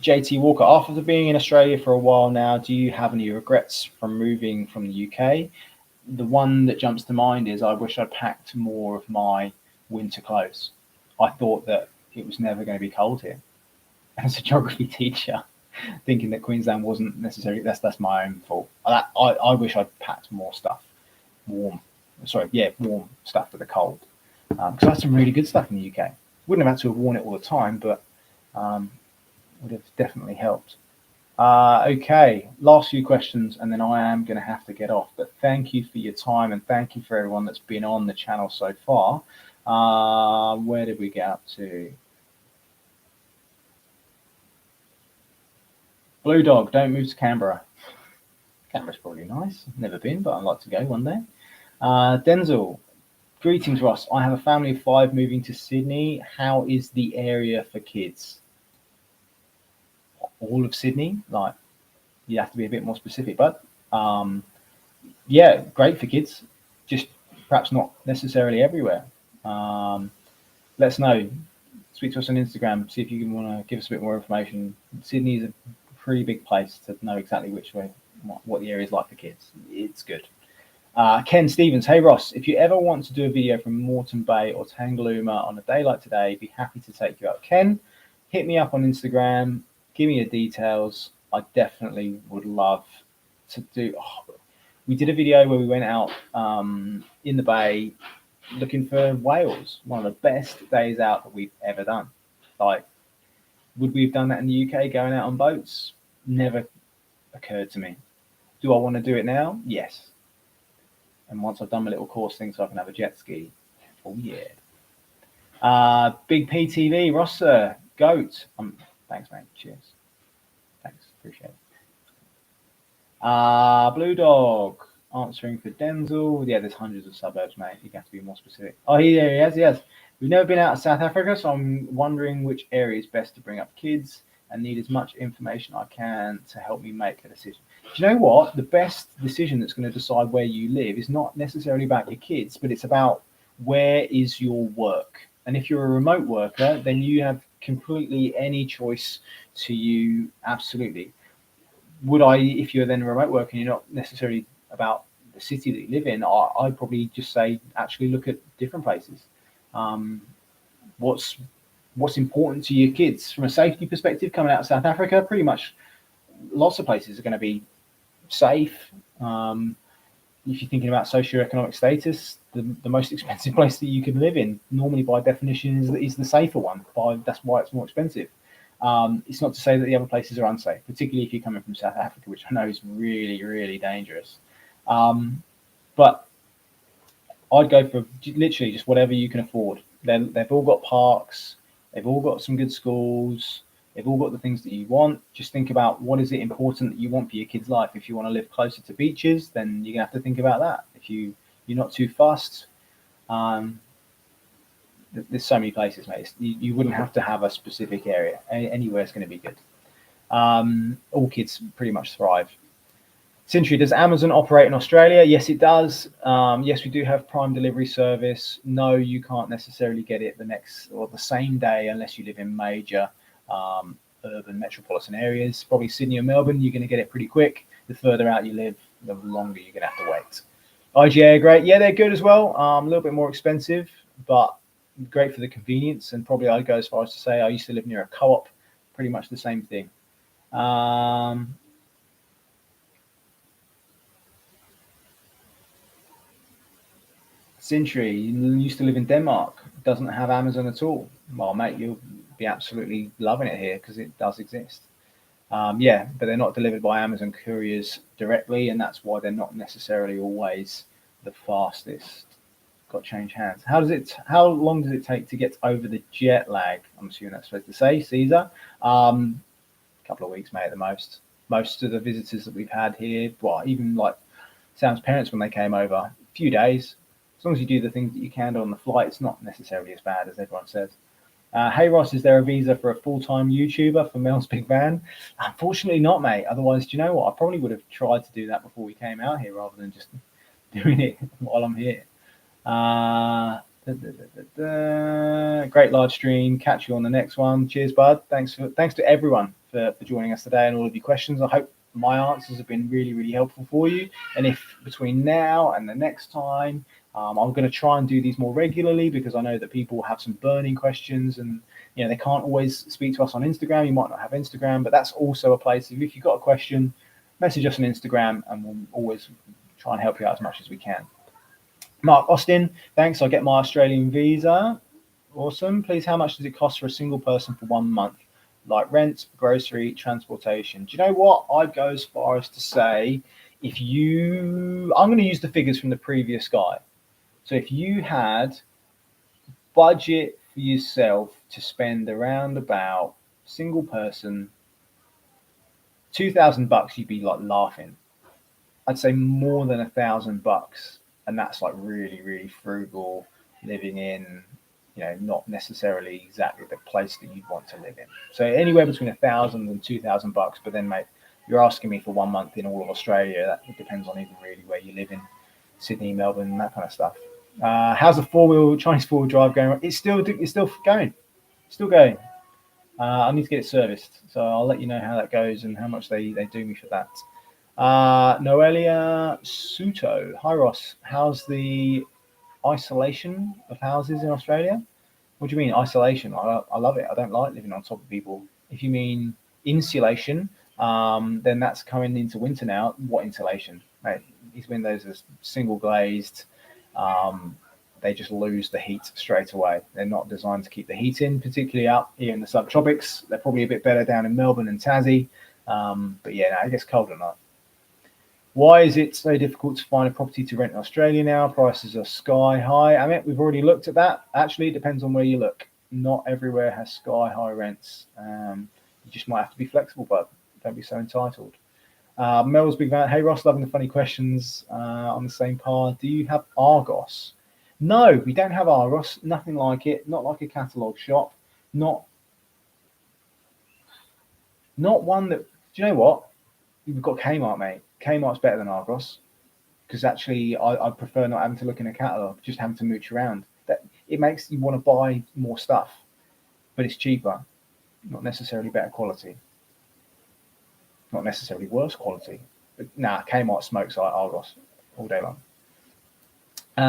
JT Walker, after being in Australia for a while now, do you have any regrets from moving from the UK? The one that jumps to mind is I wish I'd packed more of my winter clothes. I thought that it was never going to be cold here. As a geography teacher, thinking that Queensland wasn't necessarily, that's my own fault. I wish I'd packed more stuff, warm stuff for the cold. Because I had some really good stuff in the UK. Wouldn't have had to have worn it all the time, but would have definitely helped. Okay, last few questions, and then I am going to have to get off. But thank you for your time, and thank you for everyone that's been on the channel so far. Where did we get up to? Blue Dog, don't move to Canberra. Canberra's probably nice. Never been, but I'd like to go one day. Denzel, greetings, Ross. I have a family of 5 moving to Sydney. How is the area for kids? All of Sydney? Like, you have to be a bit more specific, but yeah, great for kids. Just perhaps not necessarily everywhere. Let us know. Speak to us on Instagram. See if you want to give us a bit more information. Sydney is a pretty big place to know exactly which way, what the area is like for kids. It's good. Ken Stevens, hey Ross, if you ever want to do a video from Moreton Bay or Tangalooma on a day like today, be happy to take you out. Ken, hit me up on Instagram. Give me your details. I definitely would love to do. We did a video where we went out in the bay looking for whales. One of the best days out that we've ever done. Like, would we have done that in the UK, going out on boats? Never occurred to me. Do I want to do it now? Yes. And once I've done my little course thing so I can have a jet ski, oh yeah. Big PTV, Ross, sir, goat. Thanks, mate. Cheers. Thanks. Appreciate it. Blue Dog, answering for Denzel. Yeah, there's hundreds of suburbs, mate. You have to be more specific. Oh, here he has. We've never been out of South Africa, so I'm wondering which area is best to bring up kids, and need as much information I can to help me make a decision. Do you know what? The best decision that's going to decide where you live is not necessarily about your kids, but it's about where is your work. And if you're a remote worker, then you have completely any choice to you. Absolutely. Would I, if you're then a remote worker and you're not necessarily about the city that you live in, I'd probably just say actually look at different places. What's important to your kids from a safety perspective coming out of South Africa? Pretty much lots of places are going to be safe. If you're thinking about socioeconomic status, the most expensive place that you can live in, normally by definition, is the safer one. That's why it's more expensive. It's not to say that the other places are unsafe, particularly if you're coming from South Africa, which I know is really, really dangerous. But I'd go for literally just whatever you can afford. They've all got parks. They've all got some good schools. They've all got the things that you want. Just think about what is it important that you want for your kid's life. If you want to live closer to beaches, then you're going to have to think about that. If you're not too fussed, there's so many places, mate. You wouldn't have to have a specific area. Anywhere is going to be good. All kids pretty much thrive. Sintry, does Amazon operate in Australia? Yes, it does. Yes, we do have Prime delivery service. No, you can't necessarily get it the next or the same day unless you live in major urban metropolitan areas. Probably Sydney or Melbourne, you're going to get it pretty quick. The further out you live, the longer you're going to have to wait. IGA are great. Yeah, they're good as well. A little bit more expensive, but great for the convenience. And probably I'd go as far as to say I used to live near a co-op. Pretty much the same thing. Sintry used to live in Denmark, doesn't have Amazon at all. Well, mate, you'll be absolutely loving it here because it does exist. Yeah, but they're not delivered by Amazon couriers directly, and that's why they're not necessarily always the fastest. Got to change hands. How long does it take to get over the jet lag? I'm assuming that's supposed to say, Caesar. A couple of weeks, mate, at the most. Most of the visitors that we've had here, well, even like Sam's parents when they came over, a few days. As long as you do the things that you can do on the flight, it's not necessarily as bad as everyone says. Hey Ross, is there a visa for a full-time YouTuber for Mel's Big Van? Unfortunately not, mate. Otherwise, do you know what? I probably would have tried to do that before we came out here rather than just doing it while I'm here. Great large stream. Catch you on the next one. Cheers, bud. Thanks to everyone for joining us today and all of your questions. I hope my answers have been really, really helpful for you. And if between now and the next time, I'm going to try and do these more regularly because I know that people have some burning questions and they can't always speak to us on Instagram. You might not have Instagram, but that's also a place. If you've got a question, message us on Instagram and we'll always try and help you out as much as we can. Mark Austin, thanks. I'll get my Australian visa. Awesome. Please, how much does it cost for a single person for 1 month? Like rent, grocery, transportation. Do you know what? I'd go as far as to say, I'm going to use the figures from the previous guy. So if you had budget for yourself to spend around about single person, $2,000, you'd be like laughing. I'd say more than $1,000, and that's like really, really frugal living in, not necessarily exactly the place that you'd want to live in. So anywhere between $1,000 and $2,000. But then, mate, you're asking me for 1 month in all of Australia. That depends on even really where you live in, Sydney, Melbourne, that kind of stuff. How's the Chinese four-wheel drive going? It's still going. I need to get it serviced, so I'll let you know how that goes and how much they do me for that. Noelia Suto. Hi Ross, how's the isolation of houses in Australia? What do you mean isolation? I love it. I don't like living on top of people. If you mean insulation, then that's coming into winter now. What insulation? Mate, these windows are single glazed. They just lose the heat straight away. They're not designed to keep the heat in, particularly up here in the subtropics. They're probably a bit better down in Melbourne and Tassie. But yeah, no, it gets cold enough. Why is it so difficult to find a property to rent in Australia now? Prices are sky high. I mean, we've already looked at that. Actually, it depends on where you look. Not everywhere has sky high rents. You just might have to be flexible, but don't be so entitled. Mel's Big Van. Hey Ross, loving the funny questions on the same par. Do you have Argos? No, we don't have Argos. Nothing like it. Not like a catalogue shop. Not one that. Do you know what? We've got Kmart, mate. Kmart's better than Argos because actually I prefer not having to look in a catalogue, just having to mooch around. That it makes you want to buy more stuff, but it's cheaper, not necessarily better quality, not necessarily worse quality. But Kmart smokes like Argos all day long.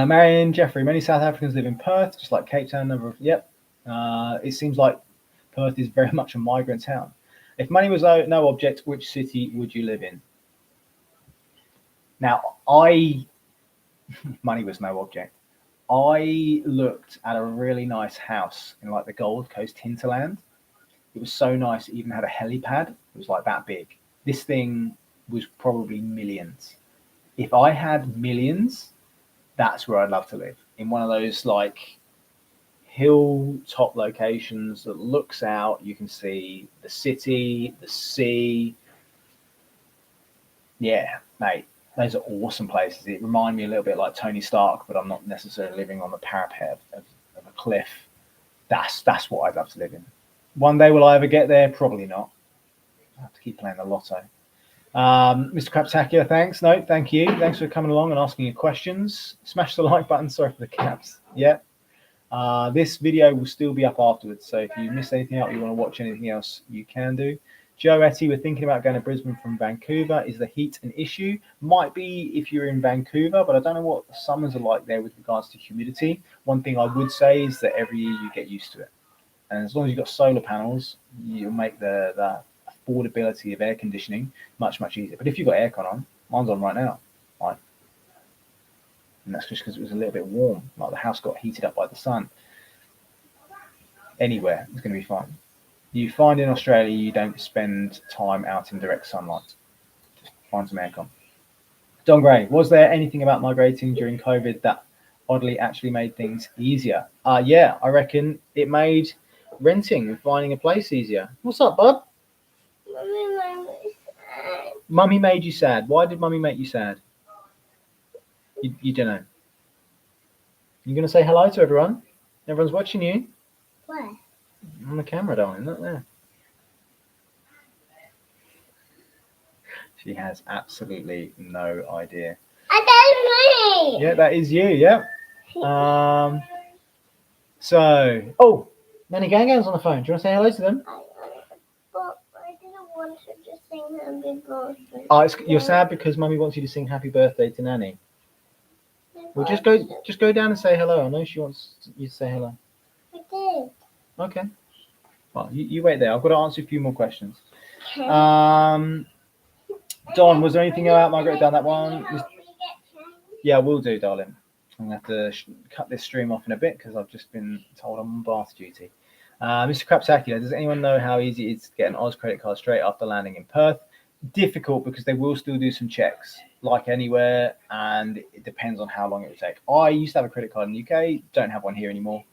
Marion Jeffrey, many South Africans live in Perth, just like Cape Town. It seems like Perth is very much a migrant town. If money was no object, which city would you live in? Now, money was no object. I looked at a really nice house in like the Gold Coast hinterland. It was so nice. It even had a helipad. It was like that big. This thing was probably millions. If I had millions, that's where I'd love to live. In one of those like hilltop locations that looks out. You can see the city, the sea. Yeah, mate. Those are awesome places. It reminded me a little bit like Tony Stark, but I'm not necessarily living on the parapet of a cliff. That's what I'd love to live in. One day will I ever get there? Probably not. I have to keep playing the lotto. Mr. Craptacular, thanks. No, thank you. Thanks for coming along and asking your questions. Smash the like button. Sorry for the caps. Yeah. This video will still be up afterwards. So if you missed anything out, you want to watch anything else, you can do. Joe Etty, we're thinking about going to Brisbane from Vancouver. Is the heat an issue? Might be if you're in Vancouver, but I don't know what the summers are like there with regards to humidity. One thing I would say is that every year you get used to it. And as long as you've got solar panels, you'll make the affordability of air conditioning much, much easier. But if you've got aircon on, mine's on right now, right? And that's just because it was a little bit warm. Like the house got heated up by the sun. Anywhere, it's going to be fine. You find in Australia, you don't spend time out in direct sunlight. Just find some aircon. Don Gray, was there anything about migrating during COVID that oddly actually made things easier? Yeah, I reckon it made renting and finding a place easier. What's up, bud? Mummy made you sad. Why did Mummy make you sad? You don't know. You're going to say hello to everyone? Everyone's watching you. Where? On the camera, darling, look there. She has absolutely no idea. I don't know. Yeah, that is you, yeah. Oh, Nanny Gang Gang's on the phone. Do you want to say hello to them? But I didn't want to just sing happy birthday. Oh, you're sad because Mummy wants you to sing happy birthday to Nanny. Well, just go down and say hello. I know she wants you to say hello. I did. Okay. Well, you wait there. I've got to answer a few more questions. Okay. Don, was there anything about Margaret down that one? Yeah, we'll do, darling. I'm going to have to cut this stream off in a bit because I've just been told I'm on bath duty. Mr. Craptacular, does anyone know how easy it is to get an Oz credit card straight after landing in Perth? Difficult because they will still do some checks, like anywhere, and it depends on how long it will take. I used to have a credit card in the UK, don't have one here anymore,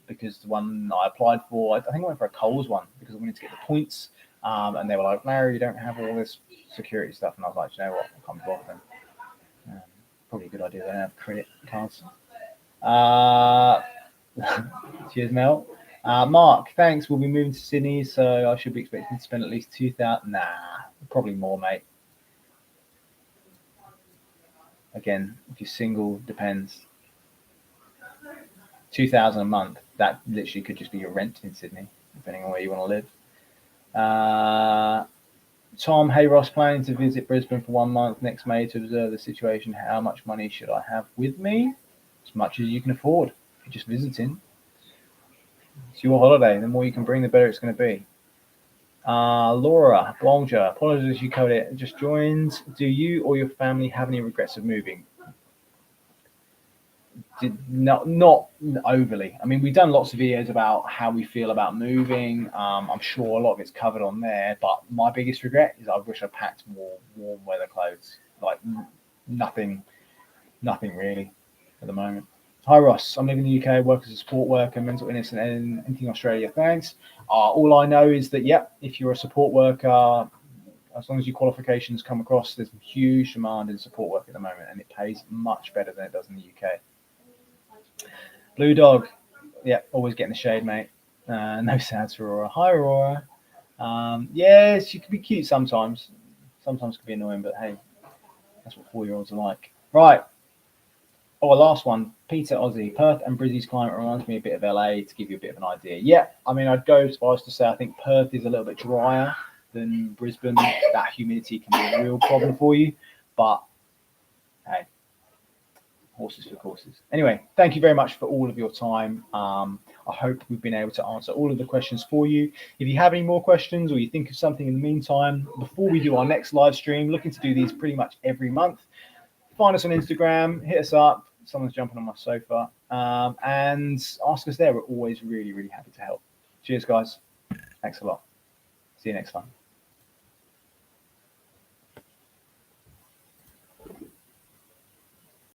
because the one I applied for, I think I went for a Coles one because I wanted to get the points, and they were like, no, you don't have all this security stuff, and I was like, you know what, I can't bother them. Probably a good idea. They don't have credit cards. Cheers, Mel. Mark, thanks. We'll be moving to Sydney, so I should be expecting to spend at least 2,000. Nah, probably more, mate. Again, if you're single, depends. 2,000 a month. That literally could just be your rent in Sydney, depending on where you want to live. Tom, hey Ross, planning to visit Brisbane for 1 month next May to observe the situation. How much money should I have with me? As much as you can afford. If you're just visiting. It's your holiday. The more you can bring, the better it's going to be. Laura Blonger, apologies you code it. Just joined. Do you or your family have any regrets of moving? Not overly. I mean, we've done lots of videos about how we feel about moving. I'm sure a lot of it's covered on there, but my biggest regret is I wish I packed more warm weather clothes. Like nothing really at the moment. Hi Ross, I'm living in the UK, work as a support worker, mental illness and anything Australia, thanks. All I know is that, if you're a support worker, as long as your qualifications come across, there's huge demand in support work at the moment, and it pays much better than it does in the UK. Blue Dog, always getting the shade, mate. No sads for Aurora. Hi, Aurora. Yes, she can be cute sometimes. Sometimes can be annoying, but hey, that's what 4-year-olds are like. Right. Oh, a last one. Peter Aussie. Perth and Brizzy's climate reminds me a bit of LA, to give you a bit of an idea. Yeah, I mean, I'd go as far as to say I think Perth is a little bit drier than Brisbane. That humidity can be a real problem for you, but hey, horses for courses. Anyway, thank you very much for all of your time. I hope we've been able to answer all of the questions for you. If you have any more questions or you think of something in the meantime, before we do our next live stream, looking to do these pretty much every month, find us on Instagram, hit us up. Someone's jumping on my sofa, and ask us there. We're always really, really happy to help. Cheers, guys. Thanks a lot. See you next time.